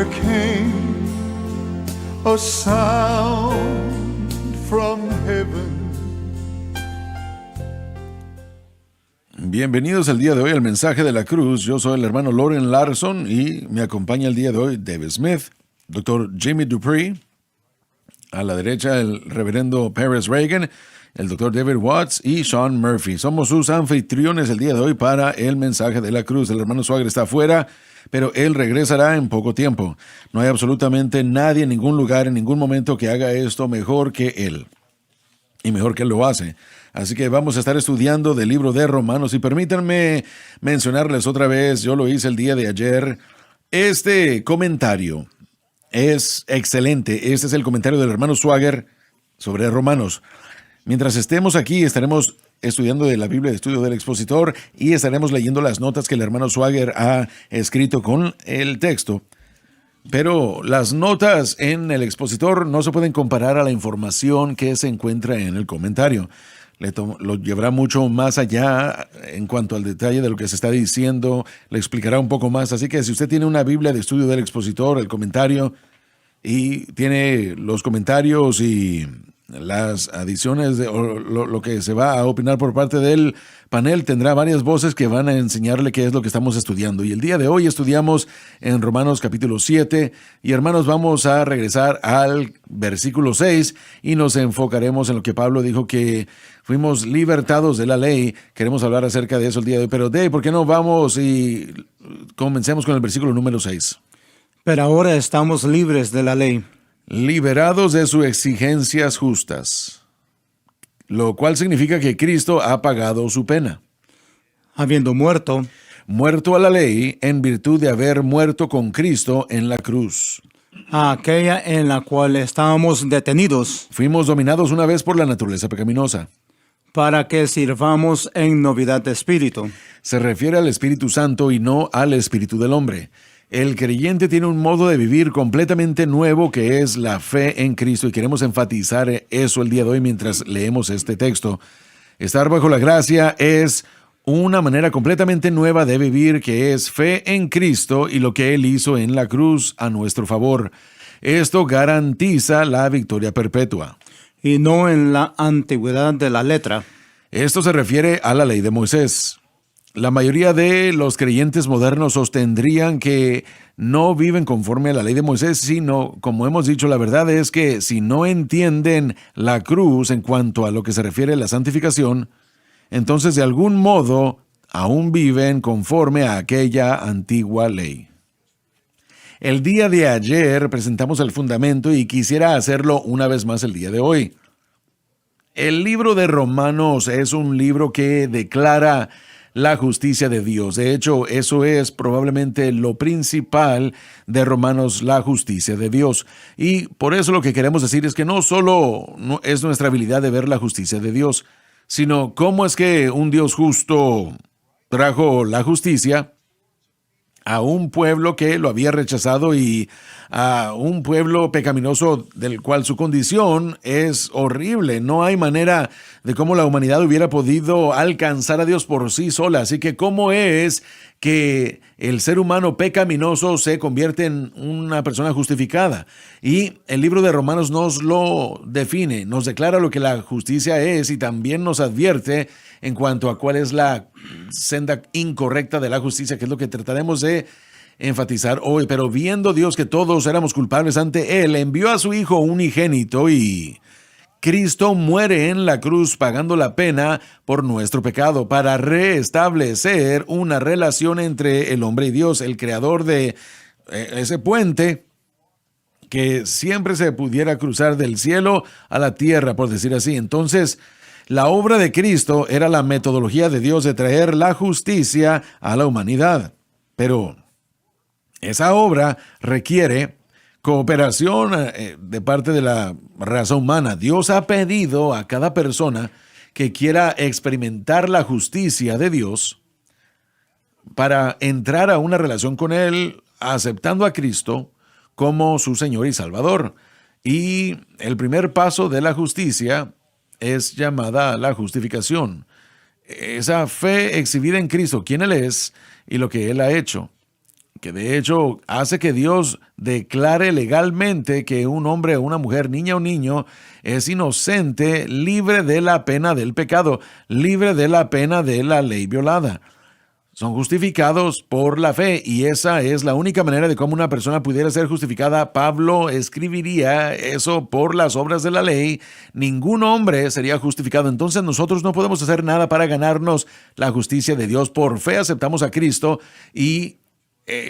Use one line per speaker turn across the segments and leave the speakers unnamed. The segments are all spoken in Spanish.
there came a sound from heaven.
Bienvenidos el día de hoy al Mensaje de la Cruz. Yo soy el hermano Loren Larson y me acompaña el día de hoy David Smith, Dr. Jimmy Dupree, a la derecha el reverendo Paris Reagan, el Dr. David Watts y Sean Murphy. Somos sus anfitriones el día de hoy para el Mensaje de la Cruz. El hermano Swagger está afuera, pero él regresará en poco tiempo. No hay absolutamente nadie en ningún lugar, en ningún momento que haga esto mejor que él. Y mejor que él lo hace. Así que vamos a estar estudiando del libro de Romanos. Y permítanme mencionarles otra vez, yo lo hice el día de ayer. Este comentario es excelente. Este es el comentario del hermano Swagger sobre Romanos. Mientras estemos aquí, estaremos estudiando de la Biblia de Estudio del Expositor y estaremos leyendo las notas que el hermano Swagger ha escrito con el texto. Pero las notas en el expositor no se pueden comparar a la información que se encuentra en el comentario. Lo llevará mucho más allá en cuanto al detalle de lo que se está diciendo, le explicará un poco más. Así que si usted tiene una Biblia de Estudio del Expositor, el comentario, y tiene los comentarios y las adiciones, lo que se va a opinar por parte del panel, tendrá varias voces que van a enseñarle qué es lo que estamos estudiando. Y el día de hoy estudiamos en Romanos capítulo 7, y hermanos, vamos a regresar al versículo 6 y nos enfocaremos en lo que Pablo dijo, que fuimos libertados de la ley. Queremos hablar acerca de eso el día de hoy, pero ¿por qué no vamos y comencemos con el versículo número 6?
Pero ahora estamos libres de la ley,
liberados de sus exigencias justas, lo cual significa que Cristo ha pagado su pena.
habiendo muerto
Muerto a la ley en virtud de haber muerto con Cristo en la cruz.
a aquella en la cual estábamos detenidos,
Fuimos dominados una vez por la naturaleza pecaminosa.
para que sirvamos en novedad de espíritu,
Se refiere al Espíritu Santo y no al espíritu del hombre. El creyente tiene un modo de vivir completamente nuevo, que es la fe en Cristo, y queremos enfatizar eso el día de hoy mientras leemos este texto. Estar bajo la gracia es una manera completamente nueva de vivir, que es fe en Cristo y lo que Él hizo en la cruz a nuestro favor. Esto garantiza la victoria perpetua.
y no en la antigüedad de la letra,
Esto se refiere a la ley de Moisés. La mayoría de los creyentes modernos sostendrían que no viven conforme a la ley de Moisés, sino, como hemos dicho, la verdad es que si no entienden la cruz en cuanto a lo que se refiere a la santificación, entonces de algún modo aún viven conforme a aquella antigua ley. El día de ayer presentamos el fundamento y quisiera hacerlo una vez más el día de hoy. El libro de Romanos es un libro que declara la justicia de Dios. De hecho, eso es probablemente lo principal de Romanos, la justicia de Dios. Y por eso lo que queremos decir es que no solo es nuestra habilidad de ver la justicia de Dios, sino cómo es que un Dios justo trajo la justicia a un pueblo que lo había rechazado y a un pueblo pecaminoso del cual su condición es horrible. No hay manera de cómo la humanidad hubiera podido alcanzar a Dios por sí sola. Así que ¿cómo es que el ser humano pecaminoso se convierte en una persona justificada? Y el libro de Romanos nos lo define, nos declara lo que la justicia es y también nos advierte en cuanto a cuál es la senda incorrecta de la justicia, que es lo que trataremos de enfatizar hoy. Pero viendo Dios que todos éramos culpables ante Él, envió a su Hijo unigénito y Cristo muere en la cruz pagando la pena por nuestro pecado para restablecer una relación entre el hombre y Dios, el creador de ese puente que siempre se pudiera cruzar del cielo a la tierra, por decir así. Entonces, la obra de Cristo era la metodología de Dios de traer la justicia a la humanidad. Pero esa obra requiere cooperación de parte de la raza humana. Dios ha pedido a cada persona que quiera experimentar la justicia de Dios para entrar a una relación con Él, aceptando a Cristo como su Señor y Salvador. Y el primer paso de la justicia es llamada la justificación. Esa fe exhibida en Cristo, quién Él es y lo que Él ha hecho, que de hecho hace que Dios declare legalmente que un hombre o una mujer, niña o niño, es inocente, libre de la pena del pecado, libre de la pena de la ley violada. Son justificados por la fe, y esa es la única manera de cómo una persona pudiera ser justificada. Pablo escribiría eso: por las obras de la ley, ningún hombre sería justificado. Entonces nosotros no podemos hacer nada para ganarnos la justicia de Dios. Por fe aceptamos a Cristo y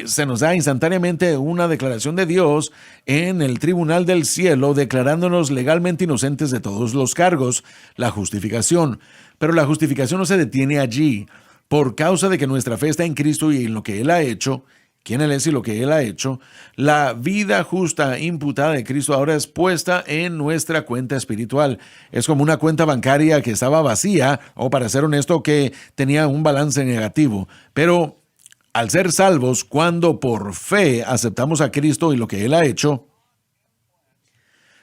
se nos da instantáneamente una declaración de Dios en el tribunal del cielo, declarándonos legalmente inocentes de todos los cargos, la justificación. Pero la justificación no se detiene allí. Por causa de que nuestra fe está en Cristo y en lo que Él ha hecho, quién Él es y lo que Él ha hecho, la vida justa imputada de Cristo ahora es puesta en nuestra cuenta espiritual. Es como una cuenta bancaria que estaba vacía, o para ser honesto, que tenía un balance negativo. Pero al ser salvos, cuando por fe aceptamos a Cristo y lo que Él ha hecho,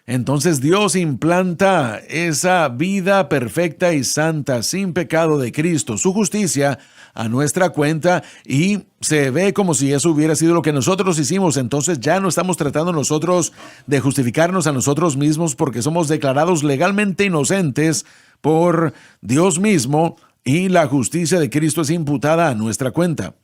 entonces Dios implanta esa vida perfecta y santa, sin pecado de Cristo, su justicia, a nuestra cuenta, y se ve como si eso hubiera sido lo que nosotros hicimos. Entonces ya no estamos tratando nosotros de justificarnos a nosotros mismos, porque somos declarados legalmente inocentes por Dios mismo, y la justicia de Cristo es imputada a nuestra cuenta.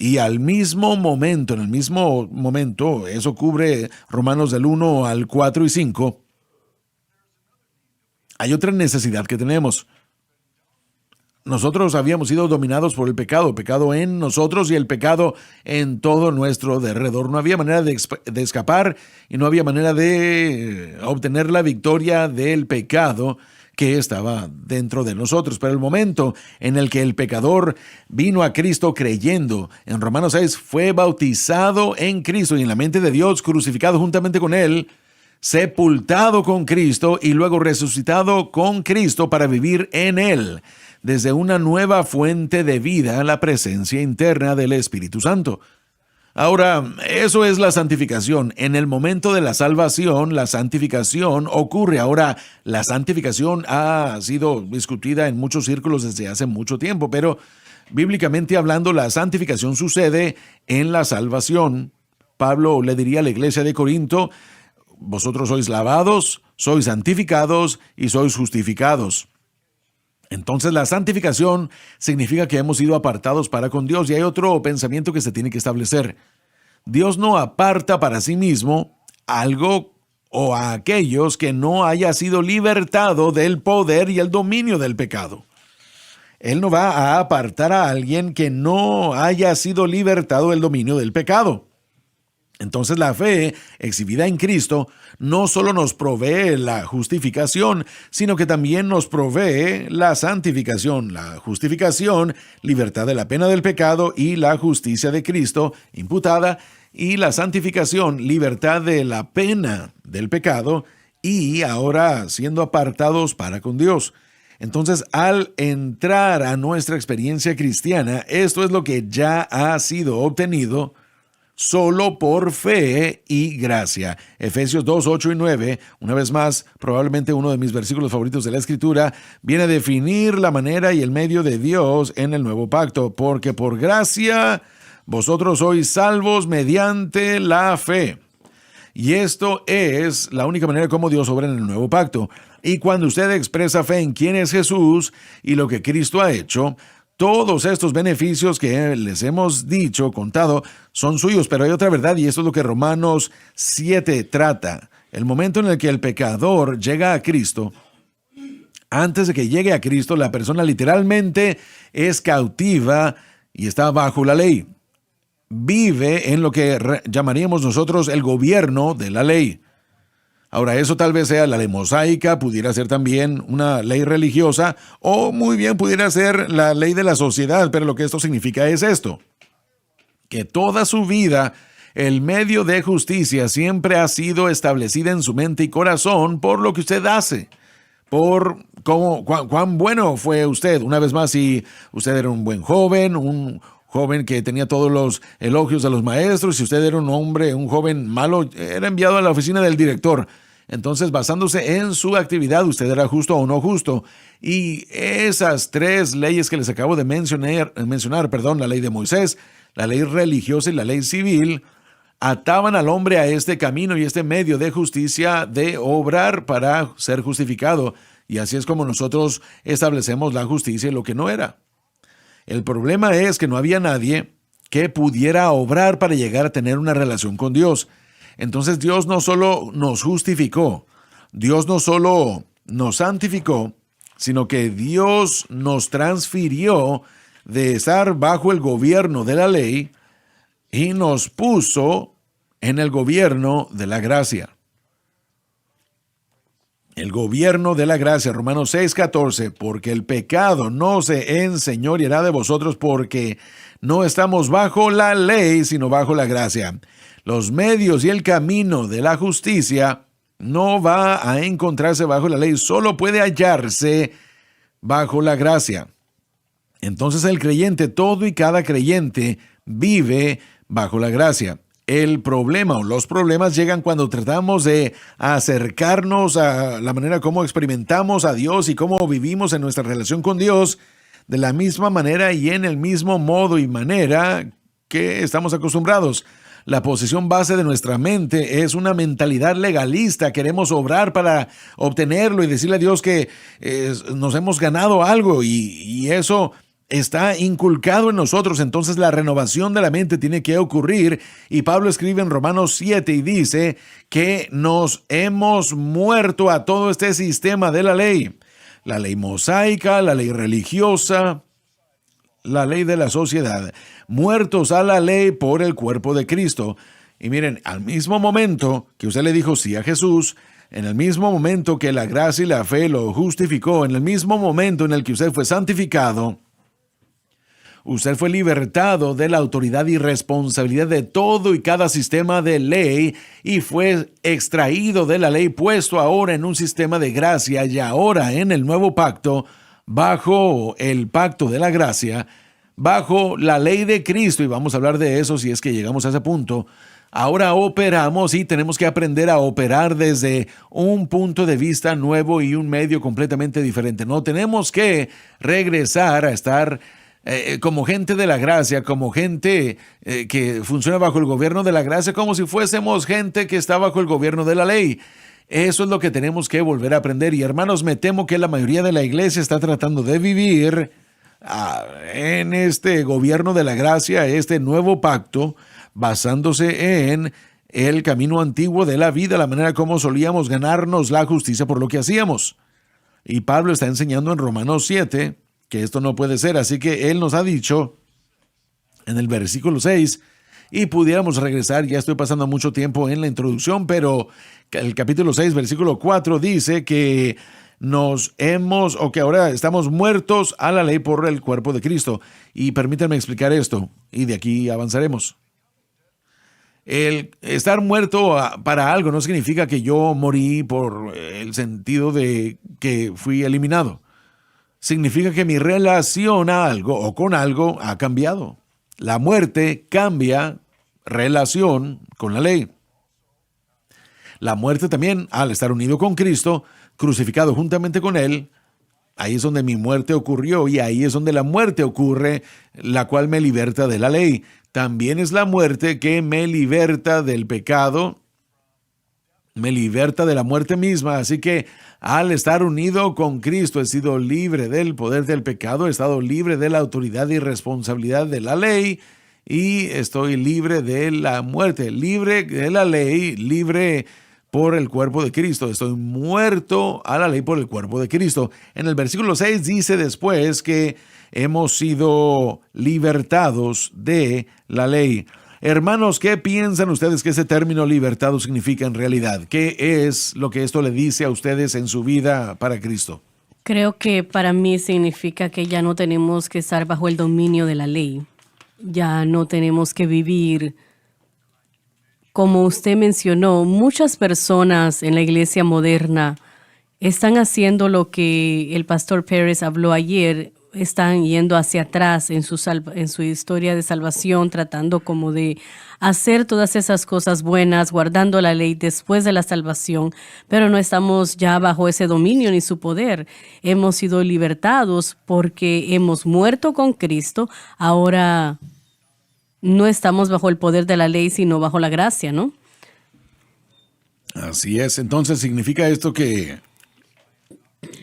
Y al mismo momento, en el mismo momento, eso cubre Romanos del 1 al 4 y 5, hay otra necesidad que tenemos. Nosotros habíamos sido dominados por el pecado en nosotros y el pecado en todo nuestro derredor. No había manera de escapar, y no había manera de obtener la victoria del pecado que estaba dentro de nosotros. Pero el momento en el que el pecador vino a Cristo creyendo, en Romanos 6, fue bautizado en Cristo y en la mente de Dios, crucificado juntamente con Él, sepultado con Cristo y luego resucitado con Cristo para vivir en Él, desde una nueva fuente de vida, la presencia interna del Espíritu Santo. Ahora, eso es la santificación. En el momento de la salvación, la santificación ocurre. Ahora, la santificación ha sido discutida en muchos círculos desde hace mucho tiempo, pero bíblicamente hablando, la santificación sucede en la salvación. Pablo le diría a la iglesia de Corinto: vosotros sois lavados, sois santificados y sois justificados. Entonces la santificación significa que hemos sido apartados para con Dios, y hay otro pensamiento que se tiene que establecer. Dios no aparta para sí mismo algo o a aquellos que no haya sido libertado del poder y el dominio del pecado. Él no va a apartar a alguien que no haya sido libertado del dominio del pecado. Entonces la fe exhibida en Cristo no solo nos provee la justificación, sino que también nos provee la santificación. La justificación, libertad de la pena del pecado, y la justicia de Cristo imputada, y la santificación, libertad de la pena del pecado, y ahora siendo apartados para con Dios. Entonces, al entrar a nuestra experiencia cristiana, esto es lo que ya ha sido obtenido solo por fe y gracia. Efesios 2, 8 y 9, una vez más, probablemente uno de mis versículos favoritos de la Escritura, viene a definir la manera y el medio de Dios en el nuevo pacto. Porque por gracia vosotros sois salvos mediante la fe. Y esto es la única manera como Dios obra en el nuevo pacto. Y cuando usted expresa fe en quién es Jesús y lo que Cristo ha hecho, todos estos beneficios que les hemos dicho, contado, son suyos. Pero hay otra verdad, y esto es lo que Romanos 7 trata. El momento en el que el pecador llega a Cristo, antes de que llegue a Cristo, la persona literalmente es cautiva y está bajo la ley. Vive en lo que llamaríamos nosotros el gobierno de la ley. Ahora, eso tal vez sea la ley mosaica, pudiera ser también una ley religiosa, o muy bien pudiera ser la ley de la sociedad, pero lo que esto significa es esto: que toda su vida, el medio de justicia siempre ha sido establecida en su mente y corazón por lo que usted hace, por cuán bueno fue usted. Una vez más, si usted era un buen joven, un joven que tenía todos los elogios de los maestros, si usted era un hombre, un joven malo, era enviado a la oficina del director. Entonces, basándose en su actividad, usted era justo o no justo. Y esas tres leyes que les acabo de mencionar, la ley de Moisés, la ley religiosa y la ley civil, ataban al hombre a este camino y este medio de justicia de obrar para ser justificado. Y así es como nosotros establecemos la justicia y lo que no era. El problema es que no había nadie que pudiera obrar para llegar a tener una relación con Dios. Entonces Dios no solo nos justificó, Dios no solo nos santificó, sino que Dios nos transfirió de estar bajo el gobierno de la ley y nos puso en el gobierno de la gracia. El gobierno de la gracia, Romanos 6:14, porque el pecado no se enseñoreará de vosotros porque no estamos bajo la ley, sino bajo la gracia. Los medios y el camino de la justicia no va a encontrarse bajo la ley, solo puede hallarse bajo la gracia. Entonces el creyente, todo y cada creyente, vive bajo la gracia. El problema o los problemas llegan cuando tratamos de acercarnos a la manera como experimentamos a Dios y cómo vivimos en nuestra relación con Dios de la misma manera y en el mismo modo y manera que estamos acostumbrados. La posición base de nuestra mente es una mentalidad legalista. Queremos obrar para obtenerlo y decirle a Dios que nos hemos ganado algo y eso está inculcado en nosotros. Entonces la renovación de la mente tiene que ocurrir y Pablo escribe en Romanos 7 y dice que nos hemos muerto a todo este sistema de la ley mosaica, la ley religiosa, la ley de la sociedad, muertos a la ley por el cuerpo de Cristo. Y miren, al mismo momento que usted le dijo sí a Jesús, en el mismo momento que la gracia y la fe lo justificó, en el mismo momento en el que usted fue santificado, usted fue libertado de la autoridad y responsabilidad de todo y cada sistema de ley y fue extraído de la ley, puesto ahora en un sistema de gracia y ahora en el nuevo pacto, bajo el pacto de la gracia, bajo la ley de Cristo, y vamos a hablar de eso si es que llegamos a ese punto. Ahora operamos y tenemos que aprender a operar desde un punto de vista nuevo y un medio completamente diferente. No tenemos que regresar a estar como gente de la gracia, como gente que funciona bajo el gobierno de la gracia, como si fuésemos gente que está bajo el gobierno de la ley. Eso es lo que tenemos que volver a aprender. Y hermanos, me temo que la mayoría de la iglesia está tratando de vivir en este gobierno de la gracia, este nuevo pacto, basándose en el camino antiguo de la vida, la manera como solíamos ganarnos la justicia por lo que hacíamos. Y Pablo está enseñando en Romanos 7 que esto no puede ser, así que él nos ha dicho en el versículo 6, y pudiéramos regresar, ya estoy pasando mucho tiempo en la introducción, pero el capítulo 6, versículo 4 dice que que ahora estamos muertos a la ley por el cuerpo de Cristo. Y permítanme explicar esto, y de aquí avanzaremos. El estar muerto para algo no significa que yo morí por el sentido de que fui eliminado. Significa que mi relación a algo o con algo ha cambiado. La muerte cambia relación con la ley. La muerte también, al estar unido con Cristo, crucificado juntamente con Él, ahí es donde mi muerte ocurrió y ahí es donde la muerte ocurre, la cual me liberta de la ley. También es la muerte que me liberta del pecado, me liberta de la muerte misma. Así que al estar unido con Cristo he sido libre del poder del pecado, he estado libre de la autoridad y responsabilidad de la ley y estoy libre de la muerte, libre de la ley, libre por el cuerpo de Cristo. Estoy muerto a la ley por el cuerpo de Cristo. En el versículo 6 dice después que hemos sido libertados de la ley. Hermanos, ¿qué piensan ustedes que ese término libertado significa en realidad? ¿Qué es lo que esto le dice a ustedes en su vida para Cristo?
Creo que para mí significa que ya no tenemos que estar bajo el dominio de la ley. Ya no tenemos que vivir. Como usted mencionó, muchas personas en la iglesia moderna están haciendo lo que el pastor Pérez habló ayer, están yendo hacia atrás en su historia de salvación, tratando como de hacer todas esas cosas buenas, guardando la ley después de la salvación, pero no estamos ya bajo ese dominio ni su poder. Hemos sido libertados porque hemos muerto con Cristo. Ahora no estamos bajo el poder de la ley, sino bajo la gracia, ¿no?
Así es. Entonces, ¿significa esto que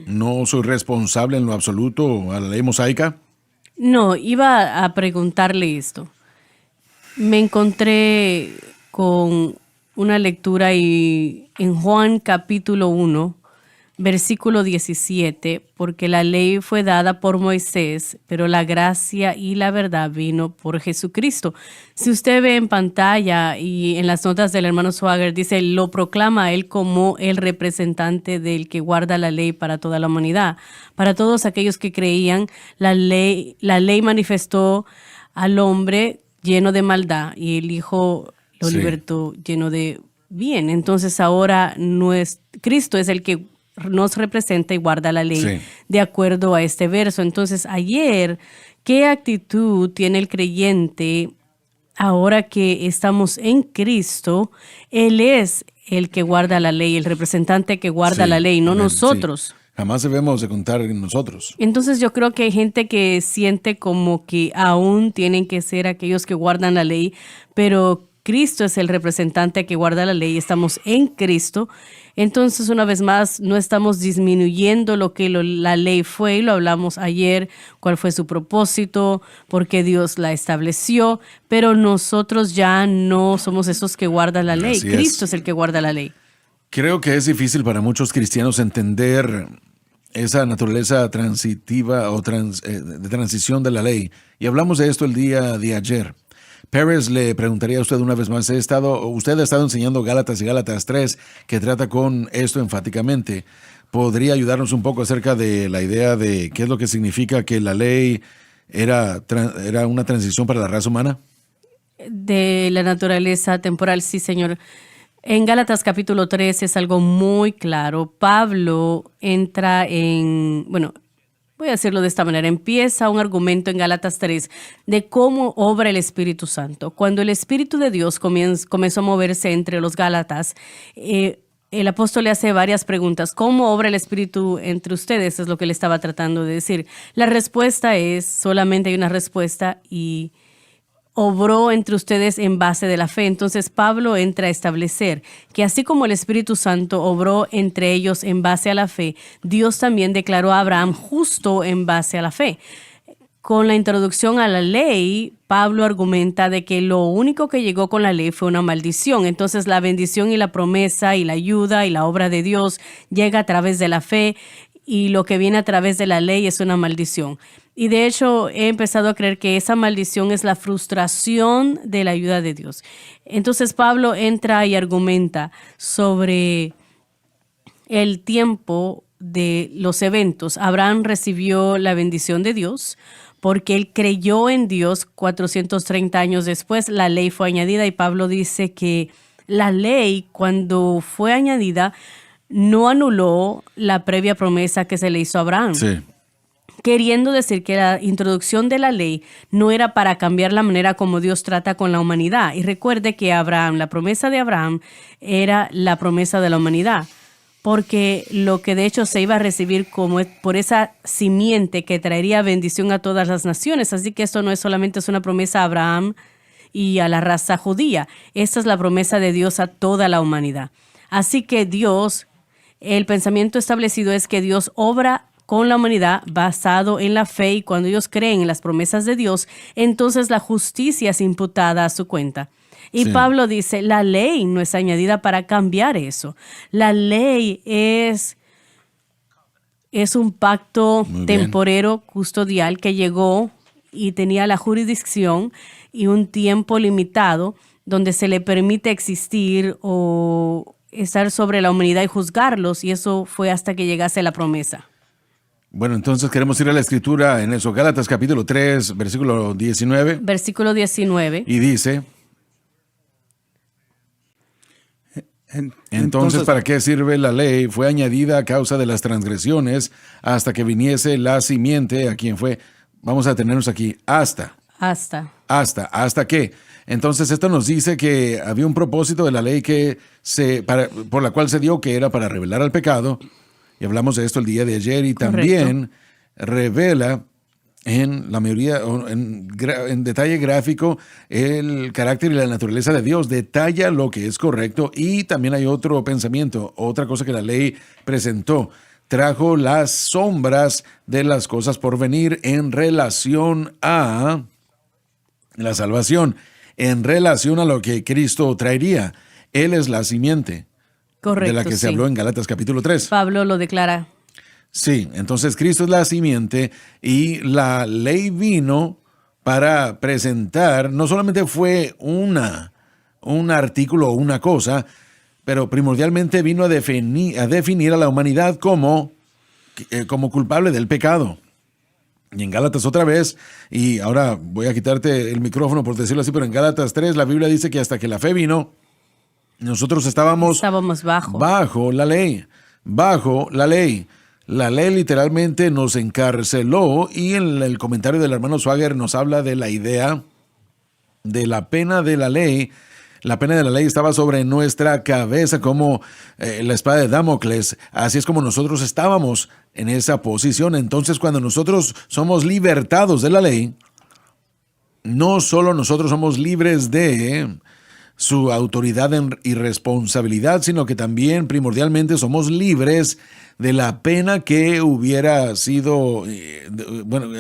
no soy responsable en lo absoluto a la ley mosaica?
No, iba a preguntarle esto. Me encontré con una lectura y en Juan capítulo 1, versículo 17, porque la ley fue dada por Moisés, pero la gracia y la verdad vino por Jesucristo. Si usted ve en pantalla y en las notas del hermano Swagger, dice, lo proclama él como el representante del que guarda la ley para toda la humanidad. Para todos aquellos que creían, la ley manifestó al hombre lleno de maldad y el Hijo lo libertó lleno de bien. Entonces ahora Cristo es el que nos representa y guarda la ley de acuerdo a este verso. Entonces, ayer, ¿qué actitud tiene el creyente ahora que estamos en Cristo? Él es el que guarda la ley, el representante que guarda la ley, no nosotros.
Jamás debemos de contar en nosotros.
Entonces yo creo que hay gente que siente como que aún tienen que ser aquellos que guardan la ley, pero Cristo es el representante que guarda la ley, estamos en Cristo. Entonces, una vez más, no estamos disminuyendo lo que la ley fue, y lo hablamos ayer, cuál fue su propósito, por qué Dios la estableció, pero nosotros ya no somos esos que guardan la ley. Cristo es el que guarda la ley.
Creo que es difícil para muchos cristianos entender esa naturaleza transitiva o de transición de la ley. Y hablamos de esto el día de ayer. Pérez, le preguntaría a usted una vez más, usted ha estado enseñando Gálatas y Gálatas 3, que trata con esto enfáticamente. ¿Podría ayudarnos un poco acerca de la idea de qué es lo que significa que la ley era una transición para la raza humana?
De la naturaleza temporal, sí, señor. En Gálatas capítulo 3 es algo muy claro. Pablo entra voy a decirlo de esta manera, empieza un argumento en Gálatas 3 de cómo obra el Espíritu Santo. Cuando el Espíritu de Dios comenzó a moverse entre los Gálatas, el apóstol le hace varias preguntas. ¿Cómo obra el Espíritu entre ustedes? Es lo que le estaba tratando de decir. La respuesta es, solamente hay una respuesta, y obró entre ustedes en base de la fe. Entonces Pablo entra a establecer que así como el Espíritu Santo obró entre ellos en base a la fe, Dios también declaró a Abraham justo en base a la fe. Con la introducción a la ley, Pablo argumenta de que lo único que llegó con la ley fue una maldición. Entonces la bendición y la promesa y la ayuda y la obra de Dios llega a través de la fe, y lo que viene a través de la ley es una maldición. Y de hecho he empezado a creer que esa maldición es la frustración de la ayuda de Dios. Entonces Pablo entra y argumenta sobre el tiempo de los eventos. Abraham recibió la bendición de Dios porque él creyó en Dios. 430 años después la ley fue añadida, y Pablo dice que la ley, cuando fue añadida, no anuló la previa promesa que se le hizo a Abraham.
Sí.
Queriendo decir que la introducción de la ley no era para cambiar la manera como Dios trata con la humanidad. Y recuerde que la promesa de Abraham era la promesa de la humanidad, porque lo que de hecho se iba a recibir como por esa simiente que traería bendición a todas las naciones. Así que esto no es solamente una promesa a Abraham y a la raza judía. Esta es la promesa de Dios a toda la humanidad. Así que el pensamiento establecido es que Dios obra con la humanidad basado en la fe, y cuando ellos creen en las promesas de Dios, entonces la justicia es imputada a su cuenta. Y Pablo dice, la ley no es añadida para cambiar eso. La ley es un pacto temporero, custodial, que llegó y tenía la jurisdicción y un tiempo limitado donde se le permite existir o estar sobre la humanidad y juzgarlos, y eso fue hasta que llegase la promesa.
Bueno, entonces queremos ir a la escritura en eso. Gálatas capítulo 3, versículo 19.
Versículo 19.
Y dice, entonces, ¿para qué sirve la ley? Fue añadida a causa de las transgresiones hasta que viniese la simiente, a quien fue, vamos a detenernos aquí, hasta qué. Entonces esto nos dice que había un propósito de la ley por la cual se dio, que era para revelar al pecado. Y hablamos de esto el día de ayer, y también revela en la mayoría, en detalle gráfico, el carácter y la naturaleza de Dios. Detalla lo que es correcto. Y también hay otro pensamiento, otra cosa que la ley presentó. Trajo las sombras de las cosas por venir en relación a la salvación, en relación a lo que Cristo traería. Él es la simiente.
Correcto,
de la que se habló en Gálatas capítulo 3.
Pablo lo declara.
Sí, entonces Cristo es la simiente y la ley vino para presentar, no solamente fue un artículo o una cosa, pero primordialmente vino a definir a la humanidad como culpable del pecado. Y en Gálatas otra vez, y ahora voy a quitarte el micrófono por decirlo así, pero en Gálatas 3 la Biblia dice que hasta que la fe vino, nosotros estábamos bajo la ley, bajo la ley. La ley literalmente nos encarceló y en el comentario del hermano Swagger nos habla de la idea de la pena de la ley. La pena de la ley estaba sobre nuestra cabeza como la espada de Damocles. Así es como nosotros estábamos en esa posición. Entonces, cuando nosotros somos libertados de la ley, no solo nosotros somos libres de su autoridad y responsabilidad, sino que también primordialmente somos libres de la pena que hubiera sido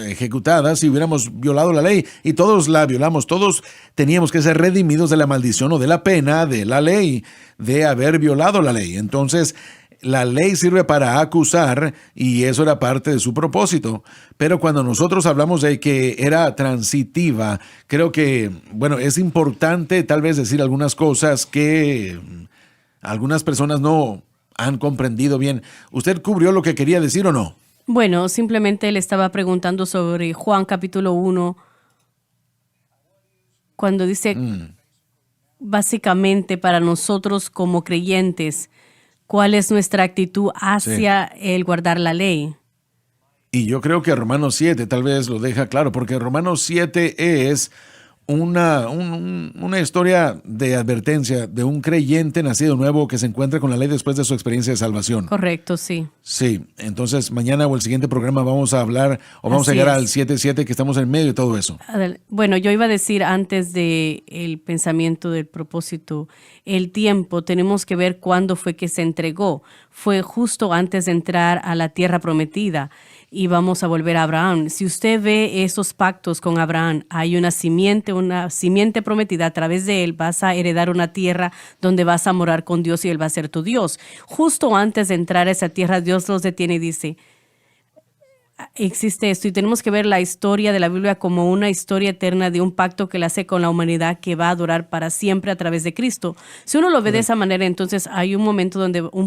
ejecutada si hubiéramos violado la ley. Y todos la violamos, todos teníamos que ser redimidos de la maldición o de la pena de la ley, de haber violado la ley. Entonces, la ley sirve para acusar y eso era parte de su propósito. Pero cuando nosotros hablamos de que era transitiva, creo que, es importante tal vez decir algunas cosas que algunas personas no han comprendido bien. ¿Usted cubrió lo que quería decir o no?
Bueno, simplemente le estaba preguntando sobre Juan capítulo 1, cuando dice, básicamente para nosotros como creyentes, ¿cuál es nuestra actitud hacia el guardar la ley?
Y yo creo que Romanos 7 tal vez lo deja claro, porque Romanos 7 es una historia de advertencia de un creyente nacido nuevo que se encuentra con la ley después de su experiencia de salvación.
Correcto, sí.
Sí, entonces mañana o el siguiente programa vamos a hablar o vamos a llegar al 7:7 que estamos en medio de todo eso.
Bueno, yo iba a decir antes de el pensamiento del propósito, el tiempo, tenemos que ver cuándo fue que se entregó. Fue justo antes de entrar a la tierra prometida. Y vamos a volver a Abraham. Si usted ve esos pactos con Abraham, hay una simiente prometida. A través de él vas a heredar una tierra donde vas a morar con Dios y él va a ser tu Dios. Justo antes de entrar a esa tierra, Dios los detiene y dice, existe esto y tenemos que ver la historia de la Biblia como una historia eterna de un pacto que él hace con la humanidad que va a durar para siempre a través de Cristo. Si uno lo ve de esa manera, entonces hay un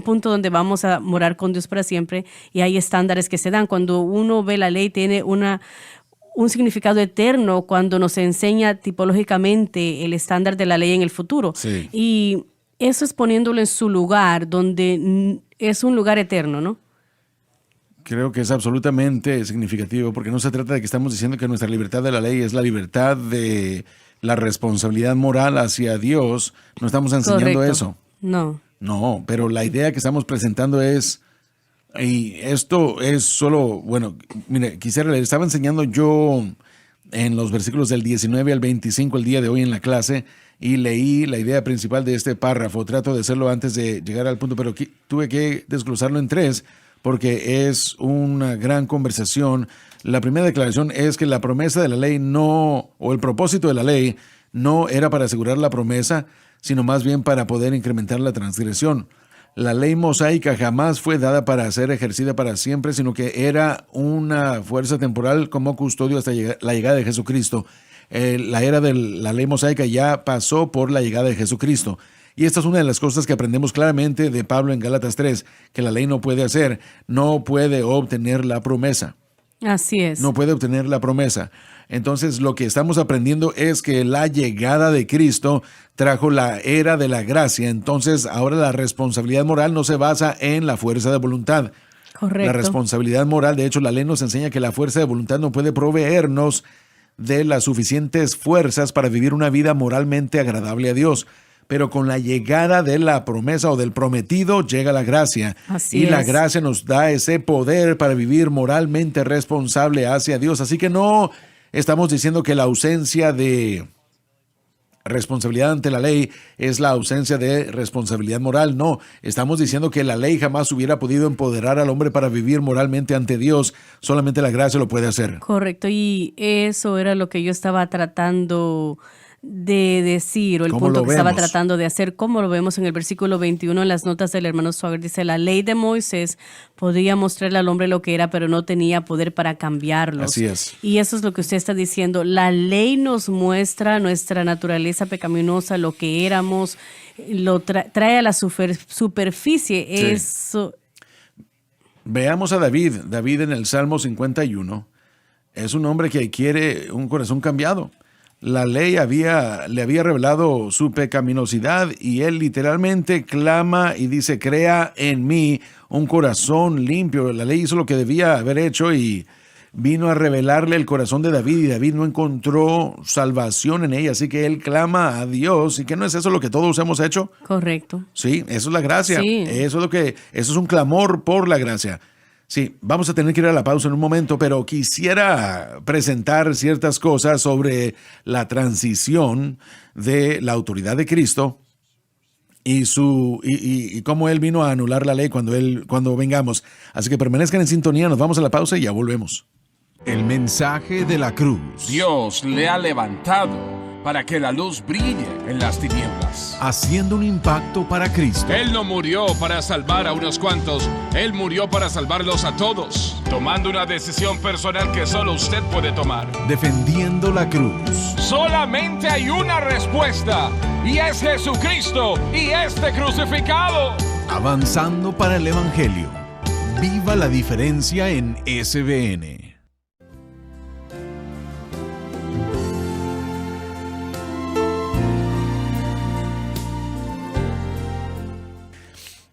punto donde vamos a morar con Dios para siempre y hay estándares que se dan. Cuando uno ve la ley tiene un significado eterno cuando nos enseña tipológicamente el estándar de la ley en el futuro.
Sí.
Y eso es poniéndolo en su lugar, donde es un lugar eterno, ¿no?
Creo que es absolutamente significativo porque no se trata de que estamos diciendo que nuestra libertad de la ley es la libertad de la responsabilidad moral hacia Dios. No estamos enseñando eso.
No.
No, pero la idea que estamos presentando es, y esto es solo, mire, quisiera leer, estaba enseñando yo en los versículos del 19 al 25 el día de hoy en la clase y leí la idea principal de este párrafo. Trato de hacerlo antes de llegar al punto, pero tuve que desglosarlo en 3 porque es una gran conversación. La primera declaración es que la promesa de la ley o el propósito de la ley no era para asegurar la promesa, sino más bien para poder incrementar la transgresión. La ley mosaica jamás fue dada para ser ejercida para siempre, sino que era una fuerza temporal como custodio hasta la llegada de Jesucristo. La era de la ley mosaica ya pasó por la llegada de Jesucristo. Y esta es una de las cosas que aprendemos claramente de Pablo en Gálatas 3, que la ley no puede hacer, no puede obtener la promesa.
Así es.
No puede obtener la promesa. Entonces, lo que estamos aprendiendo es que la llegada de Cristo trajo la era de la gracia. Entonces, ahora la responsabilidad moral no se basa en la fuerza de voluntad.
Correcto.
La responsabilidad moral, de hecho, la ley nos enseña que la fuerza de voluntad no puede proveernos de las suficientes fuerzas para vivir una vida moralmente agradable a Dios. pero con la llegada de la promesa o del prometido llega la gracia.
Así
y la
es.
gracia nos da ese poder para vivir moralmente responsable hacia Dios. Así que no estamos diciendo que la ausencia de responsabilidad ante la ley es la ausencia de responsabilidad moral. No, estamos diciendo que la ley jamás hubiera podido empoderar al hombre para vivir moralmente ante Dios. Solamente la gracia lo puede hacer.
Correcto, y eso era lo que yo estaba tratando de decir, o el
¿Cómo
punto
lo
que estaba
vemos?
tratando de hacer, como lo vemos en el versículo 21 en las notas del hermano Swagger. Dice, la ley de Moisés podía mostrarle al hombre lo que era, pero no tenía poder para cambiarlos.
Así es.
Y eso es lo que usted está diciendo. La ley nos muestra nuestra naturaleza pecaminosa, lo que éramos, lo trae a la superficie.
Sí.
Eso.
Veamos a David. David en el Salmo 51 es un hombre que quiere un corazón cambiado. La ley le había revelado su pecaminosidad y él literalmente clama y dice, crea en mí un corazón limpio. La ley hizo lo que debía haber hecho y vino a revelarle el corazón de David, y David no encontró salvación en ella. Así que él clama a Dios. ¿Y qué no es eso lo que todos hemos hecho?
Correcto.
Sí, eso es la gracia.
Sí.
Eso es un clamor por la gracia. Sí, vamos a tener que ir a la pausa en un momento, pero quisiera presentar ciertas cosas sobre la transición de la autoridad de Cristo y cómo Él vino a anular la ley cuando vengamos. Así que permanezcan en sintonía, nos vamos a la pausa y ya volvemos.
El mensaje de la cruz.
Dios le ha levantado para que la luz brille en las tinieblas.
Haciendo un impacto para Cristo.
Él no murió para salvar a unos cuantos, Él murió para salvarlos a todos, tomando una decisión personal que solo usted puede tomar.
Defendiendo la cruz.
Solamente hay una respuesta, y es Jesucristo y este crucificado.
Avanzando para el Evangelio. Viva la diferencia en SBN.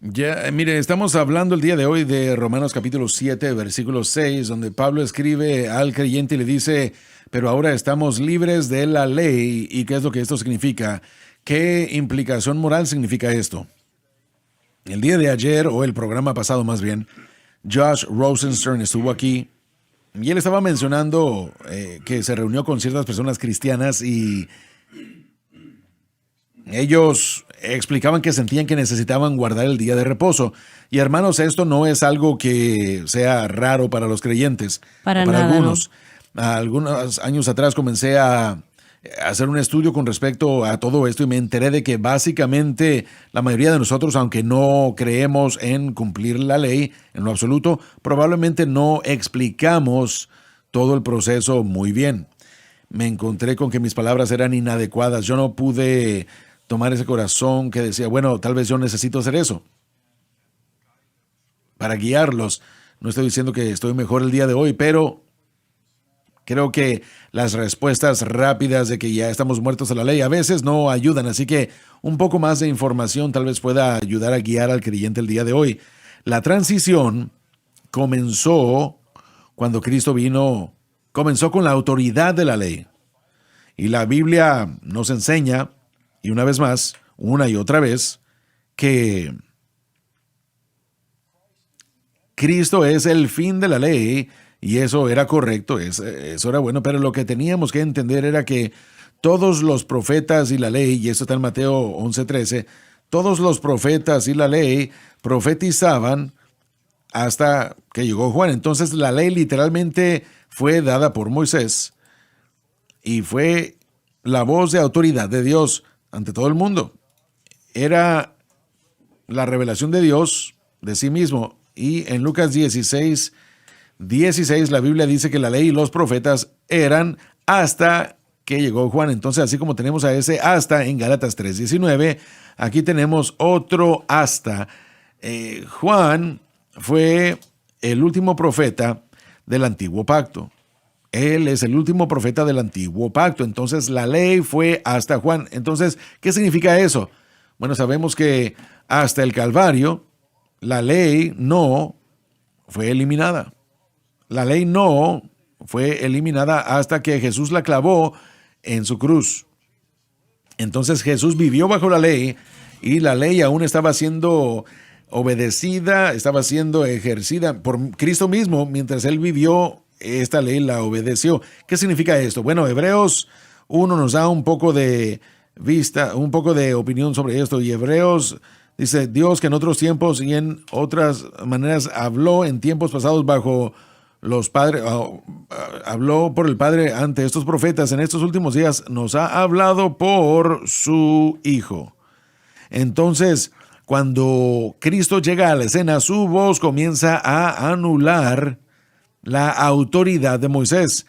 Ya, mire, estamos hablando el día de hoy de Romanos capítulo 7, versículo 6, donde Pablo escribe al creyente y le dice, pero ahora estamos libres de la ley. ¿Y qué es lo que esto significa? ¿Qué implicación moral significa esto? El día de ayer, o el programa pasado más bien, Josh Rosenstern estuvo aquí y él estaba mencionando que se reunió con ciertas personas cristianas y ellos explicaban que sentían que necesitaban guardar el día de reposo. Y hermanos, esto no es algo que sea raro para los creyentes.
Para
para
nada,
algunos. Algunos años atrás comencé a hacer un estudio con respecto a todo esto y me enteré de que básicamente la mayoría de nosotros, aunque no creemos en cumplir la ley en lo absoluto, probablemente no explicamos todo el proceso muy bien. Me encontré con que mis palabras eran inadecuadas. Yo no pude tomar ese corazón que decía, bueno, tal vez yo necesito hacer eso para guiarlos. No estoy diciendo que estoy mejor el día de hoy, pero creo que las respuestas rápidas de que ya estamos muertos a la ley a veces no ayudan. Así que un poco más de información tal vez pueda ayudar a guiar al creyente el día de hoy. La transición comenzó cuando Cristo vino, comenzó con la autoridad de la ley. Y la Biblia nos enseña, y una vez más, una y otra vez, que Cristo es el fin de la ley, y eso era correcto, eso era bueno, pero lo que teníamos que entender era que todos los profetas y la ley, y eso está en Mateo 11:13, todos los profetas y la ley profetizaban hasta que llegó Juan. Entonces la ley literalmente fue dada por Moisés y fue la voz de autoridad de Dios ante todo el mundo. Era la revelación de Dios de sí mismo. Y en Lucas 16 la Biblia dice que la ley y los profetas eran hasta que llegó Juan. Entonces, así como tenemos a ese hasta en Gálatas 3:19, aquí tenemos otro hasta. Juan fue el último profeta del antiguo pacto. Él es el último profeta del antiguo pacto. Entonces la ley fue hasta Juan. Entonces, ¿qué significa eso? Bueno, sabemos que hasta el Calvario la ley no fue eliminada. La ley no fue eliminada hasta que Jesús la clavó en su cruz. Entonces Jesús vivió bajo la ley y la ley aún estaba siendo obedecida, estaba siendo ejercida por Cristo mismo. Mientras él vivió, esta ley la obedeció. ¿Qué significa esto? Bueno, Hebreos 1 nos da un poco de vista, un poco de opinión sobre esto. Y Hebreos dice, Dios que en otros tiempos y en otras maneras habló en tiempos pasados bajo los padres, habló por el Padre ante estos profetas, en estos últimos días nos ha hablado por su Hijo. Entonces, cuando Cristo llega a la escena, su voz comienza a anular la autoridad de Moisés.